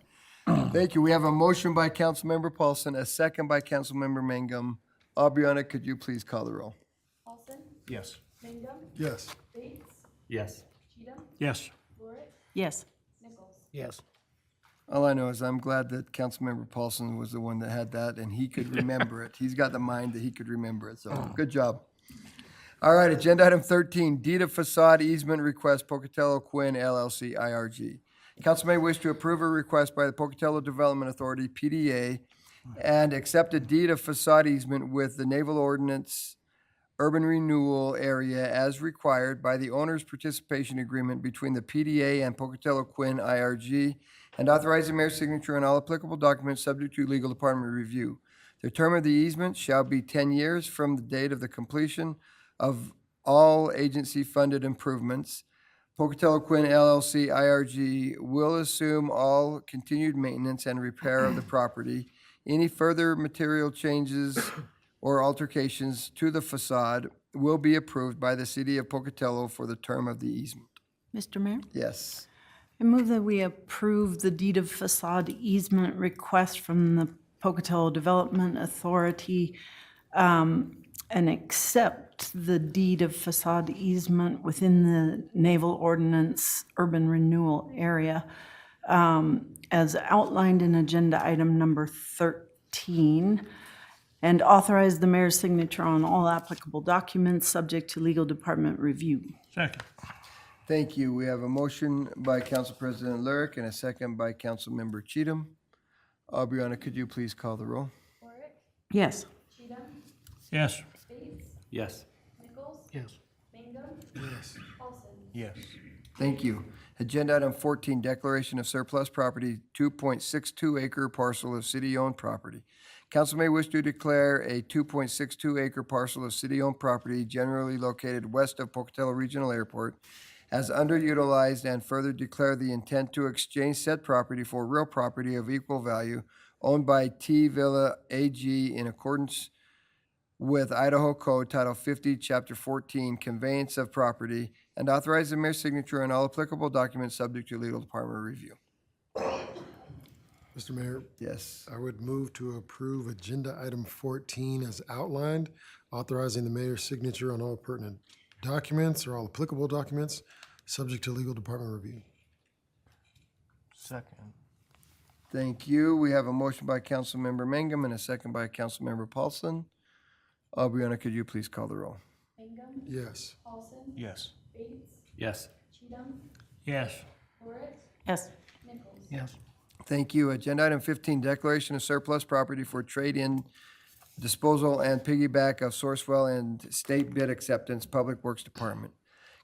Thank you. We have a motion by Councilmember Paulson, a second by Councilmember Mangum. Aubriana, could you please call the roll? Paulson? Yes. Mangum? Yes. Bates? Yes. Cheatham? Yes. Lorick? Yes. Nichols? Yes. All I know is I'm glad that Councilmember Paulson was the one that had that and he could remember it. He's got the mind that he could remember it, so good job. All right, agenda item 13, deed of facade easement request, Pocatello Quinn LLC, IRG. Council may wish to approve a request by the Pocatello Development Authority, PDA, and accept a deed of facade easement with the Naval Ordnance Urban Renewal Area as required by the owner's participation agreement between the PDA and Pocatello Quinn IRG, and authorize the mayor's signature on all applicable documents subject to legal department review. The term of the easement shall be 10 years from the date of the completion of all agency-funded improvements. Pocatello Quinn LLC IRG will assume all continued maintenance and repair of the property. Any further material changes or altercations to the facade will be approved by the city of Pocatello for the term of the easement. Mr. Mayor? Yes. I move that we approve the deed of facade easement request from the Pocatello Development Authority and accept the deed of facade easement within the Naval Ordnance Urban Renewal Area as outlined in agenda item number 13, and authorize the mayor's signature on all applicable documents subject to legal department review. Second. Thank you. We have a motion by Council President Lyric and a second by Councilmember Cheatham. Aubriana, could you please call the roll? Lorick? Yes. Cheatham? Yes. Bates? Yes. Nichols? Yes. Mangum? Yes. Paulson? Yes. Thank you. Agenda item 14, declaration of surplus property, 2.62 acre parcel of city-owned property. Council may wish to declare a 2.62 acre parcel of city-owned property generally located west of Pocatello Regional Airport as underutilized, and further declare the intent to exchange said property for real property of equal value owned by T Villa AG in accordance with Idaho Code Title 50, Chapter 14, Conveyance of Property, and authorize the mayor's signature on all applicable documents subject to legal department review. Mr. Mayor, Yes. I would move to approve agenda item 14 as outlined, authorizing the mayor's signature on all pertinent documents or all applicable documents, subject to legal department review. Second. Thank you. We have a motion by Councilmember Mangum and a second by Councilmember Paulson. Aubriana, could you please call the roll? Mangum, Yes. Paulson, Yes. Bates, Yes. Cheatham, Yes. Lorick, Yes. Nichols. Yes. Thank you. Agenda item 15, declaration of surplus property for trade-in, disposal, and piggyback of Sourcewell and state bid acceptance, Public Works Department.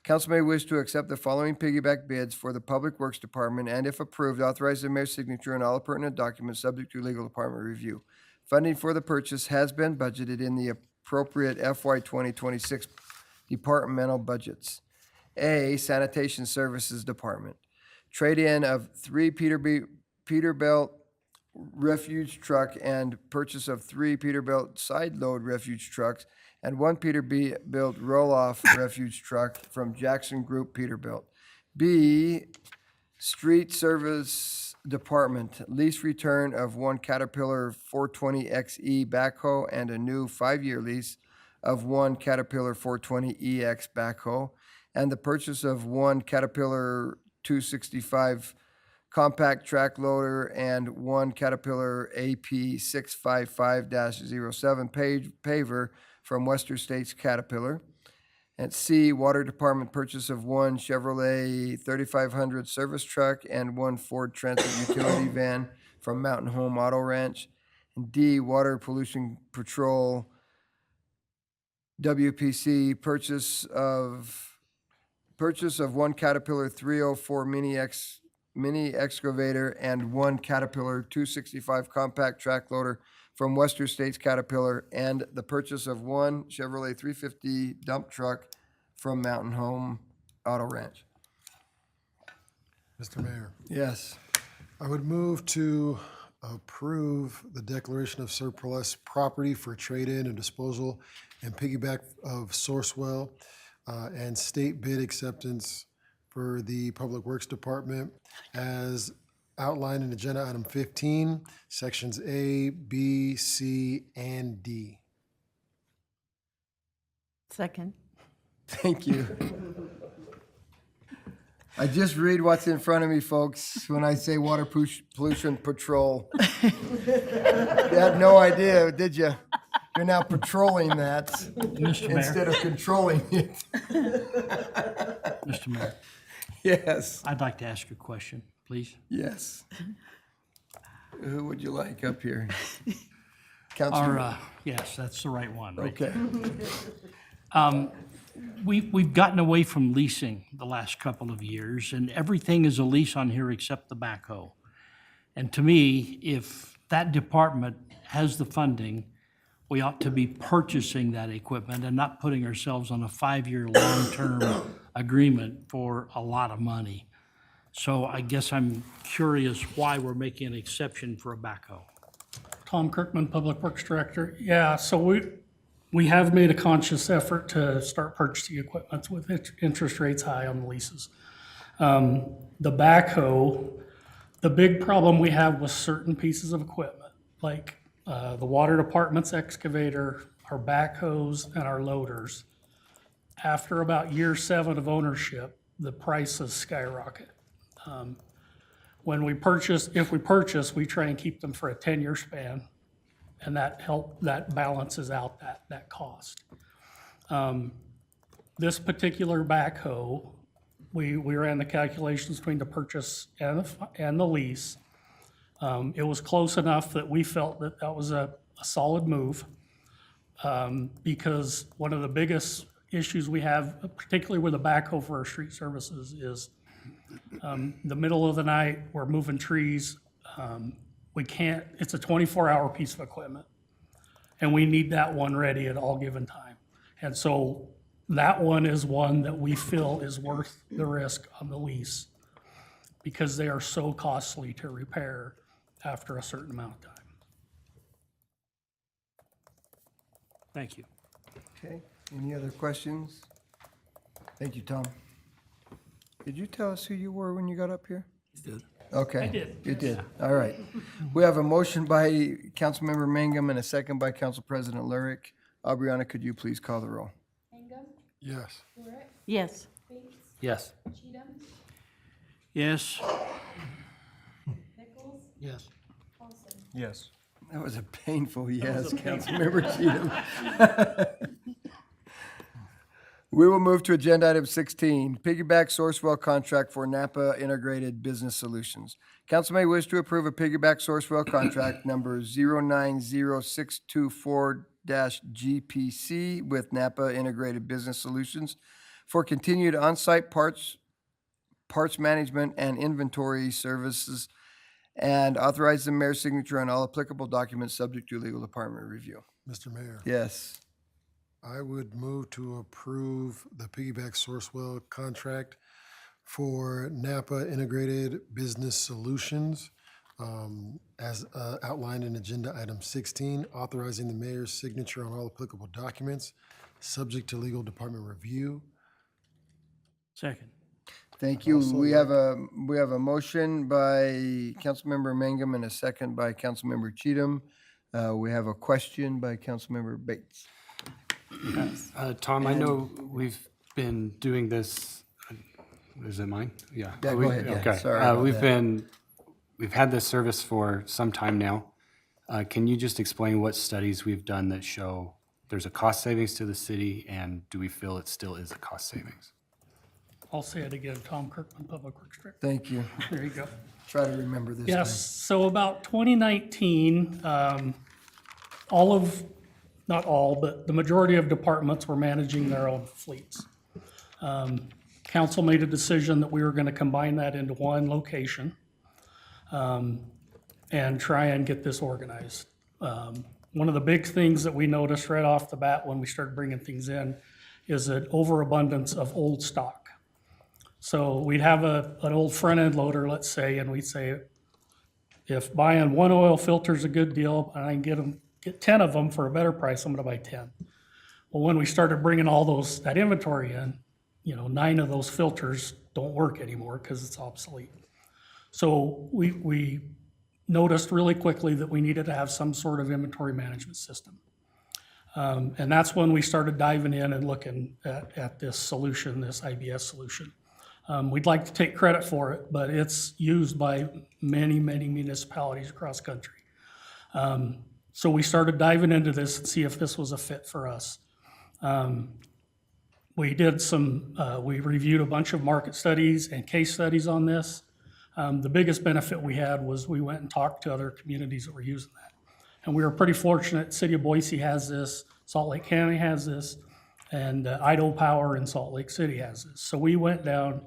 Council may wish to accept the following piggyback bids for the Public Works Department, and if approved, authorize the mayor's signature on all pertinent documents subject to legal department review. Funding for the purchase has been budgeted in the appropriate FY 2026 departmental budgets. A, Sanitation Services Department. Trade-in of 3 Peterbilt refuge truck and purchase of 3 Peterbilt side load refuge trucks and 1 Peterbilt roll-off refuge truck from Jackson Group Peterbilt. B, Street Service Department, lease return of 1 Caterpillar 420XE backhoe and a new 5-year lease of 1 Caterpillar 420EX backhoe, and the purchase of 1 Caterpillar 265 compact track loader and 1 Caterpillar AP 655-07 paver from Western States Caterpillar. And C, Water Department purchase of 1 Chevrolet 3500 service truck and 1 Ford Transit utility van from Mountain Home Auto Ranch. And D, Water Pollution Patrol WPC purchase of 1 Caterpillar 304 mini excavator and 1 Caterpillar 265 compact track loader from Western States Caterpillar, and the purchase of 1 Chevrolet 350 dump truck from Mountain Home Auto Ranch. Mr. Mayor, Yes. I would move to approve the declaration of surplus property for trade-in and disposal and piggyback of Sourcewell and state bid acceptance for the Public Works Department as outlined in agenda item 15, sections A, B, C, and D. Second. Thank you. I just read what's in front of me, folks, when I say Water Pollution Patrol. You had no idea, did you? You're now patrolling that Mr. Mayor, instead of controlling it. Mr. Mayor, Yes, I'd like to ask a question, please. yes. Who would you like up here? Our, Councilman? yes, that's the right one, right? Okay. We've gotten away from leasing the last couple of years, and everything is a lease on here except the backhoe. And to me, if that department has the funding, we ought to be purchasing that equipment and not putting ourselves on a 5-year long-term agreement for a lot of money. So I guess I'm curious why we're making an exception for a backhoe. Tom Kirkman, Public Works Director. Yeah, so we have made a conscious effort to start purchasing equipment with interest rates high on the leases. The backhoe, the big problem we have with certain pieces of equipment, like the water department's excavator, our backhoes, and our loaders. After about year 7 of ownership, the prices skyrocket. When we purchase, if we purchase, we try and keep them for a 10-year span, and that balances out that cost. This particular backhoe, we ran the calculations between the purchase and the lease. It was close enough that we felt that was a solid move, because one of the biggest issues we have, particularly with a backhoe for our street services, is the middle of the night, we're moving trees. We can't, it's a 24-hour piece of equipment, and we need that one ready at all given time. And so that one is one that we feel is worth the risk on the lease, because they are so costly to repair after a certain amount of time. Thank you. Okay, any other questions? Thank you, Tom. Did you tell us who you were when you got up here? Did. Okay. I did, You yes. did, all right. We have a motion by Councilmember Mangum and a second by Council President Lyric. Aubriana, could you please call the roll? Mangum, Yes. Lurick, Yes. Bates, Yes. Cheatham, Yes. Nichols, Yes. Paulson. Yes. That was a painful yes, Councilmember Cheatham. We will move to agenda item 16, piggyback Sourcewell contract for Napa Integrated Business Solutions. Council may wish to approve a piggyback Sourcewell contract number 090624-GPC with Napa Integrated Business Solutions for continued on-site parts management and inventory services, and authorize the mayor's signature on all applicable documents subject to legal department review. Mr. Mayor, Yes. I would move to approve the piggyback Sourcewell contract for Napa Integrated Business Solutions as outlined in agenda item 16, authorizing the mayor's signature on all applicable documents, subject to legal department review. Second. Thank you. Also We have a motion by Councilmember Mangum and a second by Councilmember Cheatham. We have a question by Councilmember Bates. Tom, I know we've been doing this, is it mine? Yeah. Yeah, go ahead. Yeah, Okay. sorry about that. We've had this service for some time now. Can you just explain what studies we've done that show there's a cost savings to the city, and do we feel it still is a cost savings? I'll say it again, Tom Kirkman, Public Works Director. Thank you. There you go. Try to remember this time. Yes, so about 2019, not all, but the majority of departments were managing their own fleets. Council made a decision that we were gonna combine that into one location and try and get this organized. One of the big things that we noticed right off the bat when we started bringing things in is an overabundance of old stock. So we'd have an old front end loader, let's say, and we'd say, if buying one oil filter is a good deal and I can get 10 of them for a better price, I'm gonna buy 10. Well, when we started bringing all that inventory in, 9 of those filters don't work anymore because it's obsolete. So we noticed really quickly that we needed to have some sort of inventory management system. And that's when we started diving in and looking at this solution, this IBS solution. We'd like to take credit for it, but it's used by many, many municipalities across the country. So we started diving into this and see if this was a fit for us. We reviewed a bunch of market studies and case studies on this. The biggest benefit we had was we went and talked to other communities that were using that. And we were pretty fortunate. City of Boise has this, Salt Lake County has this, and Idaho Power in Salt Lake City has this. So we went down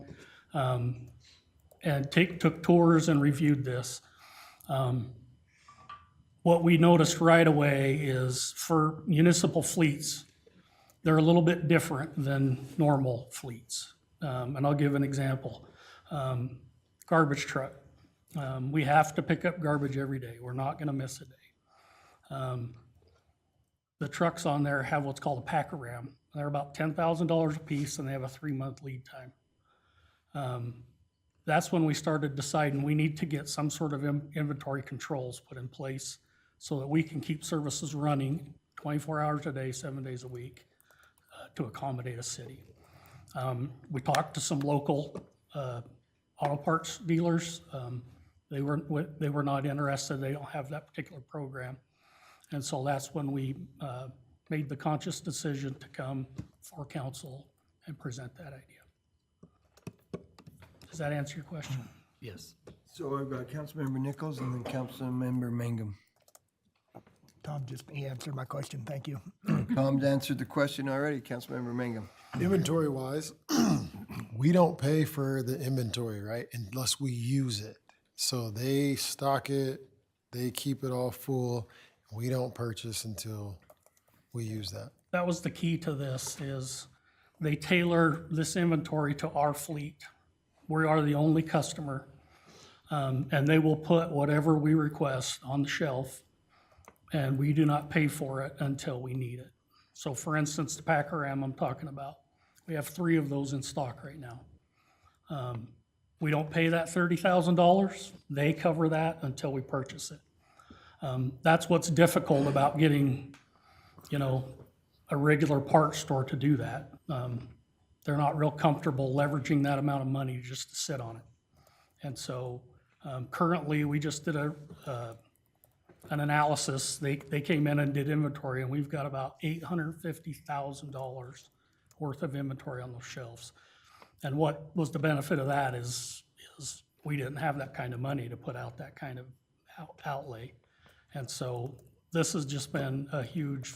and took tours and reviewed this. What we noticed right away is for municipal fleets, they're a little bit different than normal fleets. And I'll give an example. Garbage truck. We have to pick up garbage every day. We're not gonna miss a day. The trucks on there have what's called a pack-a-ram. They're about $10,000 a piece and they have a 3-month lead time. That's when we started deciding we need to get some sort of inventory controls put in place so that we can keep services running 24 hours a day, 7 days a week to accommodate a city. We talked to some local auto parts dealers. They were not interested. They don't have that particular program. And so that's when we made the conscious decision to come for council and present that idea. Does that answer your question? Yes. So I've got Councilmember Nichols and then Councilmember Mangum. Tom just answered my question. Thank you. Tom's answered the question already, Councilmember Mangum. Inventory wise, we don't pay for the inventory, right? Unless we use it. So they stock it, they keep it all full. We don't purchase until we use that. That was the key to this, is they tailor this inventory to our fleet. We are the only customer, and they will put whatever we request on the shelf, and we do not pay for it until we need it. So for instance, the Packer Ram I'm talking about, we have 3 of those in stock right now. We don't pay that $30,000. They cover that until we purchase it. That's what's difficult about getting, a regular parts store to do that. They're not real comfortable leveraging that amount of money just to sit on it. And so currently, we just did an analysis. They came in and did inventory, and we've got about $850,000 worth of inventory on those shelves. And what was the benefit of that is we didn't have that kind of money to put out that kind of outlay. And so this has just been a huge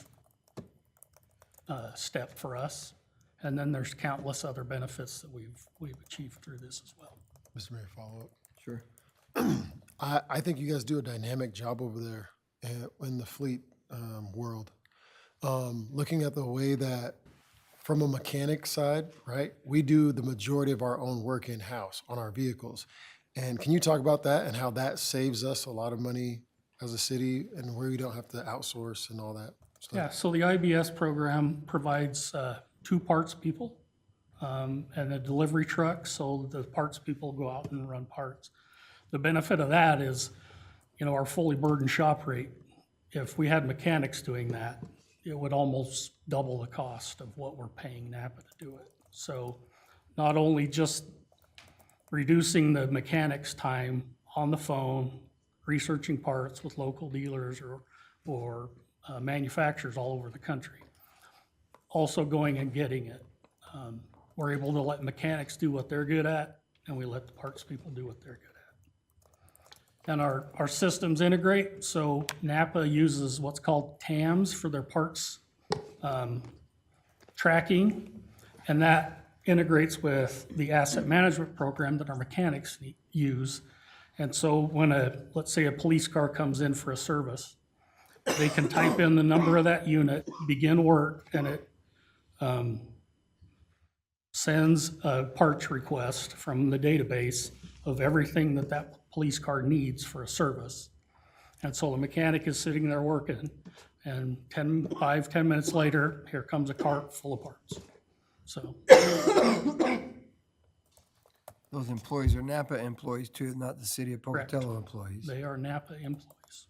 step for us. And then there's countless other benefits that we've achieved through this as well. Mr. Mayor, follow up. Sure. I think you guys do a dynamic job over there in the fleet world. Looking at the way that, from a mechanic side, right, we do the majority of our own work in-house on our vehicles. And can you talk about that and how that saves us a lot of money as a city and where we don't have to outsource and all that stuff? Yeah, so the IBS program provides 2 parts people and a delivery truck, so the parts people go out and run parts. The benefit of that is, our fully burdened shop rate. If we had mechanics doing that, it would almost double the cost of what we're paying Napa to do it. So not only just reducing the mechanics' time on the phone, researching parts with local dealers or manufacturers all over the country, also going and getting it. We're able to let mechanics do what they're good at, and we let the parts people do what they're good at. And our systems integrate, so Napa uses what's called TAMs for their parts tracking, and that integrates with the asset management program that our mechanics use. And so when let's say a police car comes in for a service, they can type in the number of that unit, begin work, and it sends a parts request from the database of everything that police car needs for a service. And so the mechanic is sitting there working, and 10 minutes later, here comes a cart full of parts. So Those employees are Napa employees too, not the city of Correct. Pocatello employees. they are Napa employees.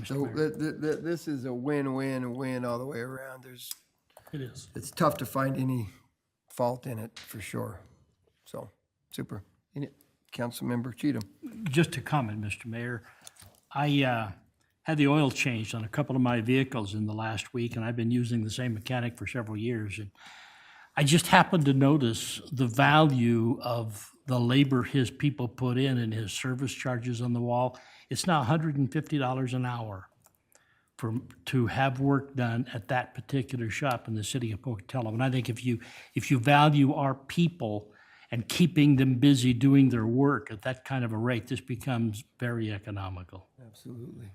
So this is a win-win-win all the way around. It is. It's tough to find any fault in it, for sure. So, super. Councilmember Cheatham. Just to comment, Mr. Mayor, I had the oil changed on a couple of my vehicles in the last week, and I've been using the same mechanic for several years. And I just happened to notice the value of the labor his people put in and his service charges on the wall. It's now $150 an hour to have work done at that particular shop in the city of Pocatello. And I think if you value our people and keeping them busy doing their work at that kind of a rate, this becomes very economical. Absolutely.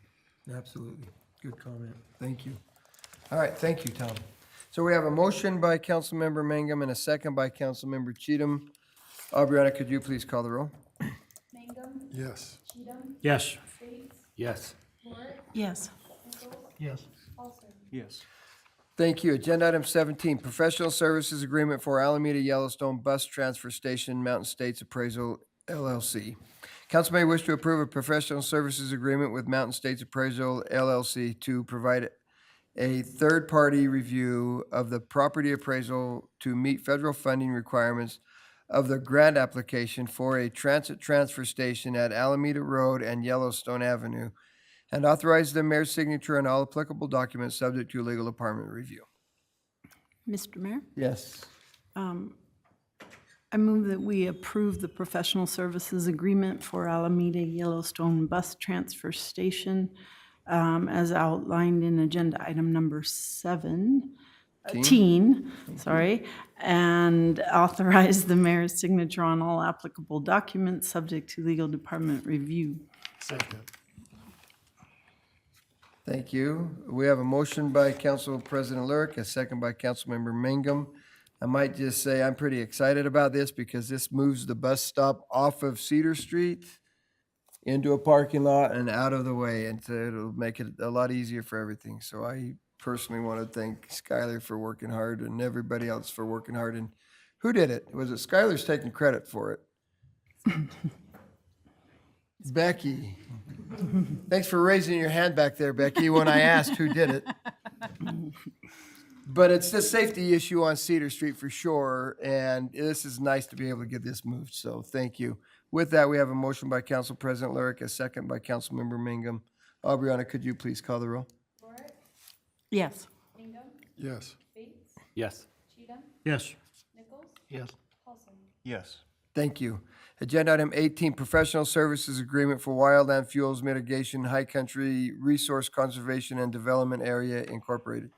Absolutely. Good comment. Thank you. All right, thank you, Tom. So we have a motion by Councilmember Mangum and a second by Councilmember Cheatham. Aubriana, could you please call the roll? Mangum, Yes. Cheatham, Yes. States, Yes. Lorick, Yes. Nichols, Yes. Paulson. Yes. Thank you. Agenda item 17, professional services agreement for Alameda Yellowstone Bus Transfer Station, Mountain States Appraisal LLC. Council may wish to approve a professional services agreement with Mountain States Appraisal LLC to provide a third-party review of the property appraisal to meet federal funding requirements of the grant application for a transit transfer station at Alameda Road and Yellowstone Avenue, and authorize the mayor's signature on all applicable documents subject to legal department review. Mr. Mayor, Yes. I move that we approve the professional services agreement for Alameda Yellowstone Bus Transfer Station as outlined in agenda item number 17, sorry, and authorize the mayor's signature on all applicable documents subject to legal department review. Second. Thank you. We have a motion by Council President Lurick, a second by Councilmember Mangum. I might just say I'm pretty excited about this because this moves the bus stop off of Cedar Street into a parking lot and out of the way, and so it'll make it a lot easier for everything. So I personally want to thank Skylar for working hard and everybody else for working hard. And who did it? Was it Skylar's taking credit for it? Becky. Thanks for raising your hand back there, Becky, when I asked who did it. But it's the safety issue on Cedar Street for sure, and this is nice to be able to get this moved, so thank you. With that, we have a motion by Council President Lyric, a second by Councilmember Mangum. Aubriana, could you please call the roll? Lorick, Yes. Mangum, Yes. Bates, Yes. Cheatham, Yes. Nichols, Yes. Paulson. Yes. Thank you. Agenda item 18, professional services agreement for wildland fuels mitigation, High Country Resource Conservation and Development Area Incorporated.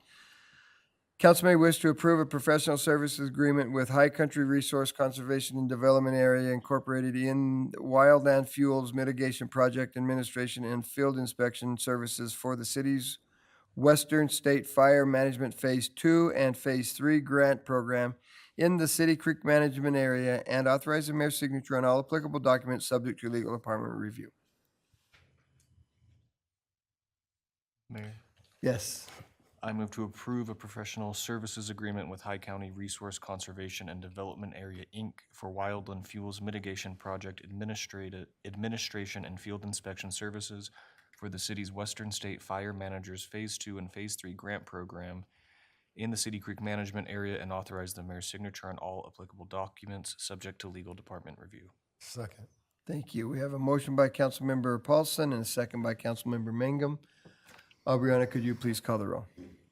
Council may wish to approve a professional services agreement with High Country Resource Conservation and Development Area Incorporated in Wildland Fuels Mitigation Project Administration and Field Inspection Services for the city's Western State Fire Management Phase 2 and Phase 3 grant program in the City Creek Management Area, and authorize the mayor's signature on all applicable documents subject to legal department review. Mayor, Yes. I move to approve a professional services agreement with High County Resource Conservation and Development Area, Inc. for Wildland Fuels Mitigation Project Administration and Field Inspection Services for the city's Western State Fire Managers Phase 2 and Phase 3 grant program in the City Creek Management Area, and authorize the mayor's signature on all applicable documents, subject to legal department review. Second. Thank you. We have a motion by Councilmember Paulson and a second by Councilmember Mangum. Aubriana, could you please call the roll?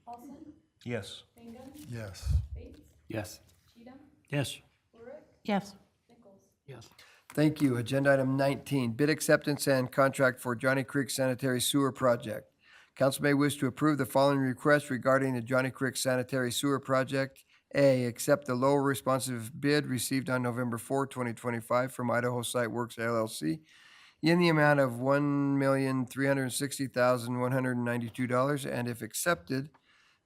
Paulson, Yes. Mangum, Yes. Bates, Yes. Cheatham, Yes. Lorick, Yes. Nichols. Yes. Thank you. Agenda item 19, bid acceptance and contract for Johnny Creek Sanitary Sewer Project. Council may wish to approve the following requests regarding the Johnny Creek Sanitary Sewer Project. A, accept the low responsive bid received on November 4, 2025 from Idaho Site Works LLC in the amount of $1,360,192, and if accepted,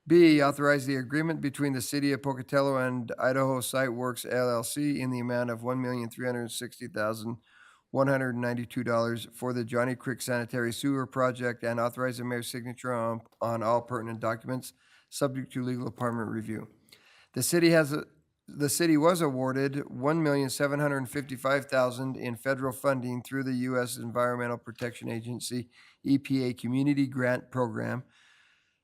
B, authorize the agreement between the City of Pocatello and Idaho Site Works LLC in the amount of $1,360,192 for the Johnny Creek Sanitary Sewer Project, and authorize the mayor's signature on all pertinent documents, subject to legal department review. The city was awarded $1,755,000 in federal funding through the U.S. Environmental Protection Agency EPA Community Grant Program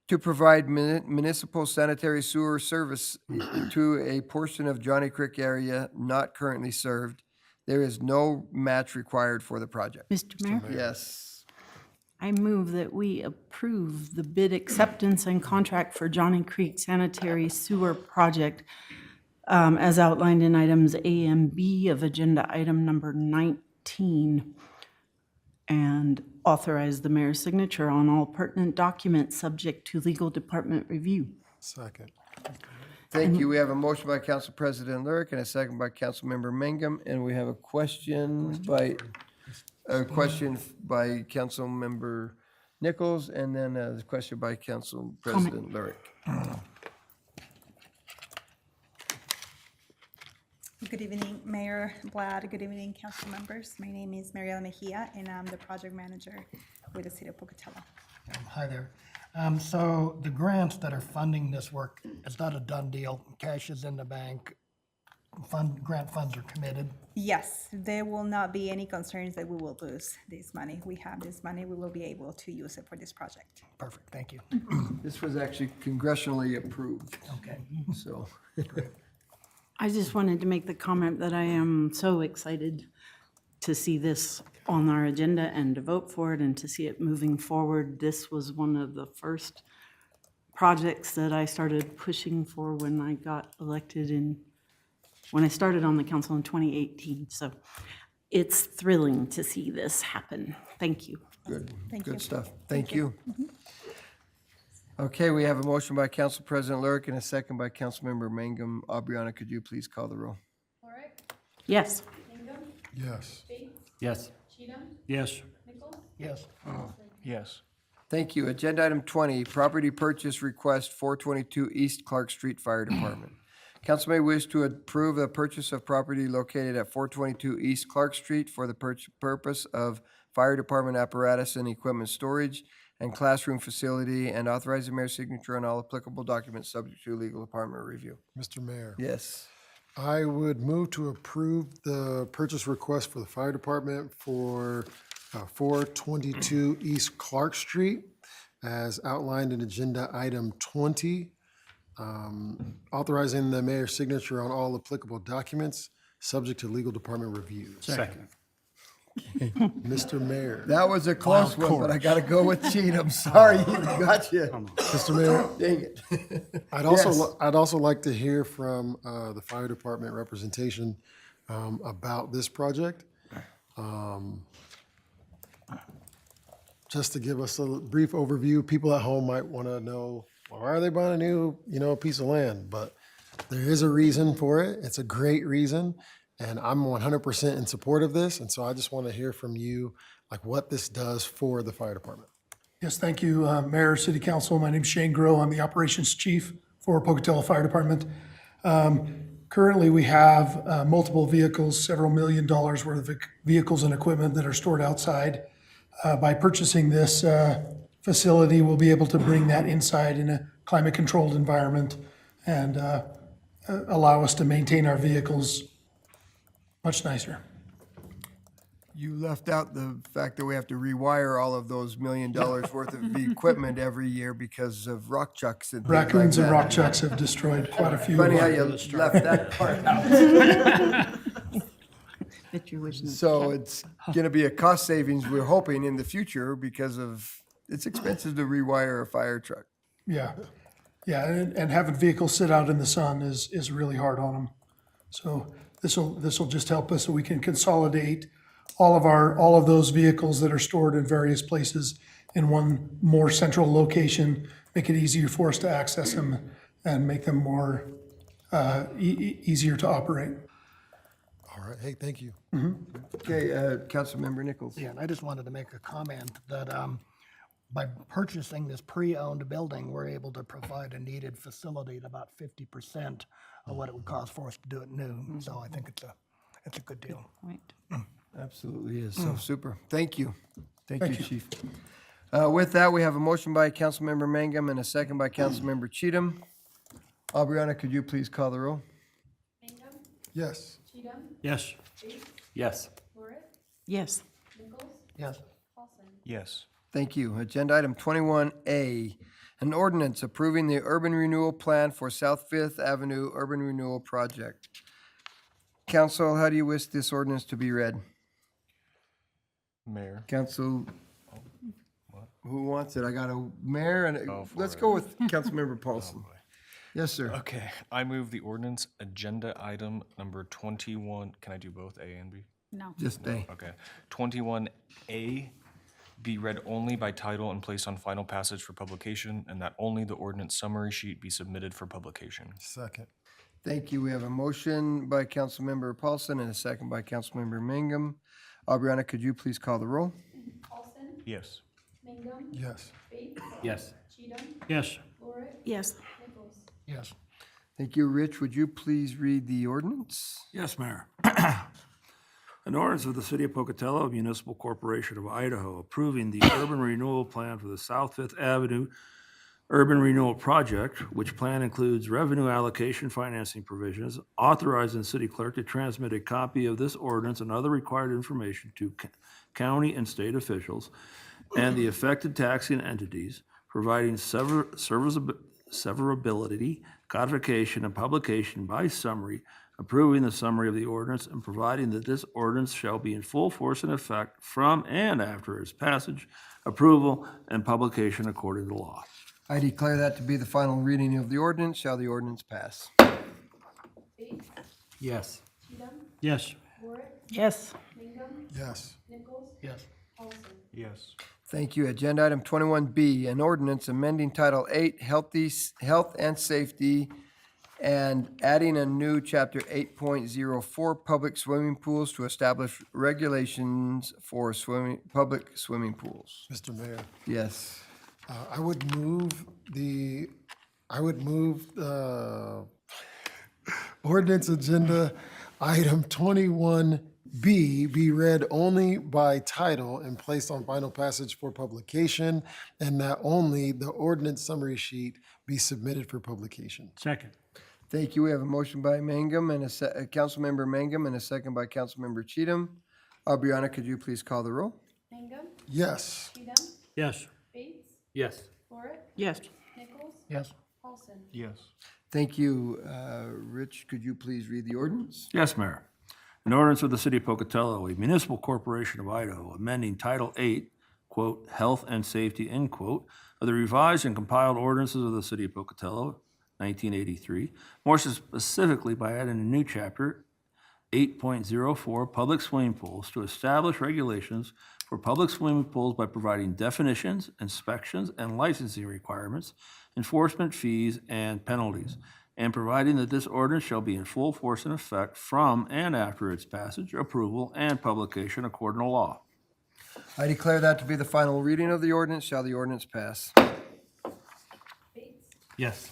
to provide municipal sanitary sewer service to a portion of Johnny Creek area not currently served. There is no match required for the project. Mr. Mayor, Yes. I move that we approve the bid acceptance and contract for Johnny Creek Sanitary Sewer Project as outlined in items A and B of agenda item number 19, and authorize the mayor's signature on all pertinent documents subject to legal department review. Second. Thank you. We have a motion by Council President Lyric and a second by Councilmember Mangum, and we have a question by Councilmember Nichols, and then a question by Council President Lyric. Good evening, Mayor Vlad. Good evening, council members. My name is Mariela Mejia, and I'm the project manager with the City of Pocatello. Hi there. So the grants that are funding this work, it's not a done deal. Cash is in the bank. Grant funds are committed. Yes, there will not be any concerns that we will lose this money. We have this money. We will be able to use it for this project. Perfect, thank you. This was actually congressionally approved, Okay. so. I just wanted to make the comment that I am so excited to see this on our agenda and to vote for it and to see it moving forward. This was one of the first projects that I started pushing for when I got elected when I started on the council in 2018. So it's thrilling to see this happen. Thank you. Good, Thank good you. stuff. Thank you. Okay, we have a motion by Council President Lyric and a second by Councilmember Mangum. Aubriana, could you please call the roll? Lorick, Yes. Mangum, Yes. Bates, Yes. Cheatham, Yes. Nichols, Yes. Yes. Thank you. Agenda item 20, property purchase request 422 East Clark Street Fire Department. Council may wish to approve the purchase of property located at 422 East Clark Street for the purpose of fire department apparatus and equipment storage, and classroom facility, and authorize the mayor's signature on all applicable documents subject to legal department review. Mr. Mayor, Yes. I would move to approve the purchase request for the fire department for 422 East Clark Street as outlined in agenda item 20, authorizing the mayor's signature on all applicable documents, subject to legal department review. Second. Mr. Mayor. That was a close one, but I gotta go with Cheatham. Sorry, got you. Mr. Mayor, Dang it. I'd also like to hear from the fire department representation about this project. Just to give us a brief overview, people at home might want to know, well, why are they buying a new, piece of land? But there is a reason for it. It's a great reason. And I'm 100% in support of this. And so I just want to hear from you, like what this does for the fire department. Yes, thank you, Mayor, City Council. My name's Shane Groh. I'm the Operations Chief for Pocatello Fire Department. Currently, we have multiple vehicles, several $1 million worth of vehicles and equipment that are stored outside. By purchasing this facility, we'll be able to bring that inside in a climate-controlled environment and allow us to maintain our vehicles much nicer. You left out the fact that we have to rewire all of those $1 million worth of the equipment every year because of rock chucks and things like Raccoons and that. rock chucks have destroyed quite a few. Funny of how our- you left that part out. That you're wishing. So it's gonna be a cost savings, we're hoping, in the future because of, it's expensive to rewire a fire truck. Yeah, yeah, and having vehicles sit out in the sun is really hard on them. So this will just help us so we can consolidate all of those vehicles that are stored in various places in one more central location, make it easier for us to access them and make them more easier to operate. All right. Hey, thank you. Okay, Councilmember Nichols. Yeah, and I just wanted to make a comment that by purchasing this pre-owned building, we're able to provide a needed facility at about 50% of what it would cost for us to do it new. So I think it's a good deal. Absolutely is, so super. Thank you. Thank you, Chief. With that, we have a motion by Councilmember Mangum and a second by Councilmember Cheatham. Aubriana, could you please call the roll? Mangum, Yes. Cheatham, Yes. Bates, Yes. Lorick, Yes. Nichols, Yes. Paulson. Yes. Thank you. Agenda item 21A, an ordinance approving the urban renewal plan for South Fifth Avenue Urban Renewal Project. Council, how do you wish this ordinance to be read? Mayor. Council, who wants it? I got a mayor and, Go for let's it. go with Councilmember Paulson. Yes, sir. Okay, I move the ordinance agenda item number 21. Can I do both A and B? No. Just A. Okay. 21A be read only by title and placed on final passage for publication, and that only the ordinance summary sheet be submitted for publication. Second. Thank you. We have a motion by Councilmember Paulson and a second by Councilmember Mangum. Aubriana, could you please call the roll? Paulson, Yes. Mangum, Yes. Bates, Yes. Cheatham, Yes. Lorick, Yes. Nichols. Yes. Thank you. Rich, would you please read the ordinance? Yes, Mayor. An ordinance of the City of Pocatello Municipal Corporation of Idaho approving the urban renewal plan for the South Fifth Avenue Urban Renewal Project, which plan includes revenue allocation financing provisions, authorizing the city clerk to transmit a copy of this ordinance and other required information to county and state officials and the affected taxing entities, providing severability, codification, and publication by summary, approving the summary of the ordinance, and providing that this ordinance shall be in full force and effect from and after its passage, approval, and publication according to law. I declare that to be the final reading of the ordinance. Shall the ordinance pass? Bates, Yes. Cheatham, Yes. Lorick, Yes. Mangum, Yes. Nichols, Yes. Paulson. Yes. Thank you. Agenda item 21B, an ordinance amending Title 8, Health and Safety, and adding a new Chapter 8.04, Public Swimming Pools, to establish regulations for public swimming pools. Mr. Mayor. Yes. I would move ordinance agenda item 21 B, be read only by title and placed on final passage for publication, and that only the ordinance summary sheet be submitted for publication. Second. Thank you. We have a motion by Mangum and Councilmember Mangum and a second by Councilmember Cheatham. Aubriana, could you please call the roll? Mangum, Yes. Cheatham, Yes. Bates, Yes. Lorick, Yes. Nichols, Yes. Paulson. Yes. Thank you. Rich, could you please read the ordinance? Yes, Mayor. An ordinance of the City of Pocatello, a municipal corporation of Idaho, amending Title 8, quote, Health and Safety, end quote, of the revised and compiled ordinances of the City of Pocatello, 1983, more specifically by adding a new chapter, 8.04, Public Swimming Pools, to establish regulations for public swimming pools by providing definitions, inspections, and licensing requirements, enforcement fees, and penalties, and providing that this ordinance shall be in full force and effect from and after its passage, approval, and publication according to law. I declare that to be the final reading of the ordinance. Shall the ordinance pass? Bates, Yes.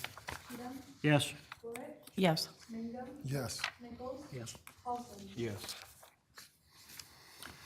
Cheatham, Yes. Lorick, Yes. Mangum, Yes. Nichols, Yes. Paulson. Yes.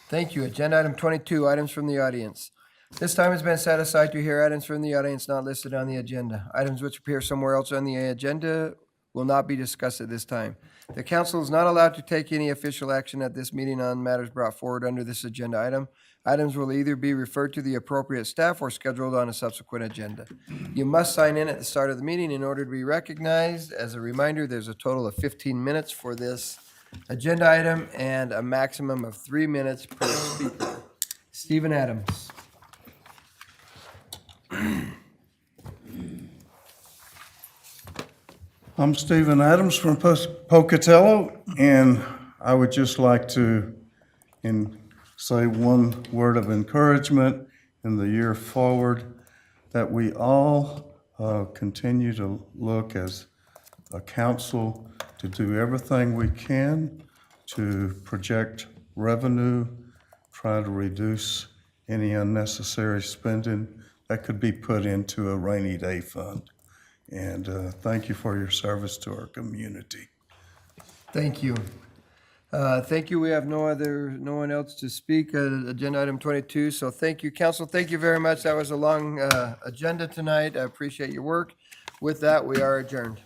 Thank you. Agenda item 22, items from the audience. This time has been set aside to hear items from the audience not listed on the agenda. Items which appear somewhere else on the agenda will not be discussed at this time. The council is not allowed to take any official action at this meeting on matters brought forward under this agenda item. Items will either be referred to the appropriate staff or scheduled on a subsequent agenda. You must sign in at the start of the meeting in order to be recognized. As a reminder, there's a total of 15 minutes for this agenda item and a maximum of 3 minutes per speaker. Stephen Adams. I'm Stephen Adams from Pocatello, and I would just like to say one word of encouragement in the year forward, that we all continue to look as a council to do everything we can to project revenue, try to reduce any unnecessary spending that could be put into a rainy day fund. And thank you for your service to our community. Thank you. Thank you. We have no one else to speak, agenda item 22. So thank you, council. Thank you very much. That was a long agenda tonight. I appreciate your work. With that, we are adjourned.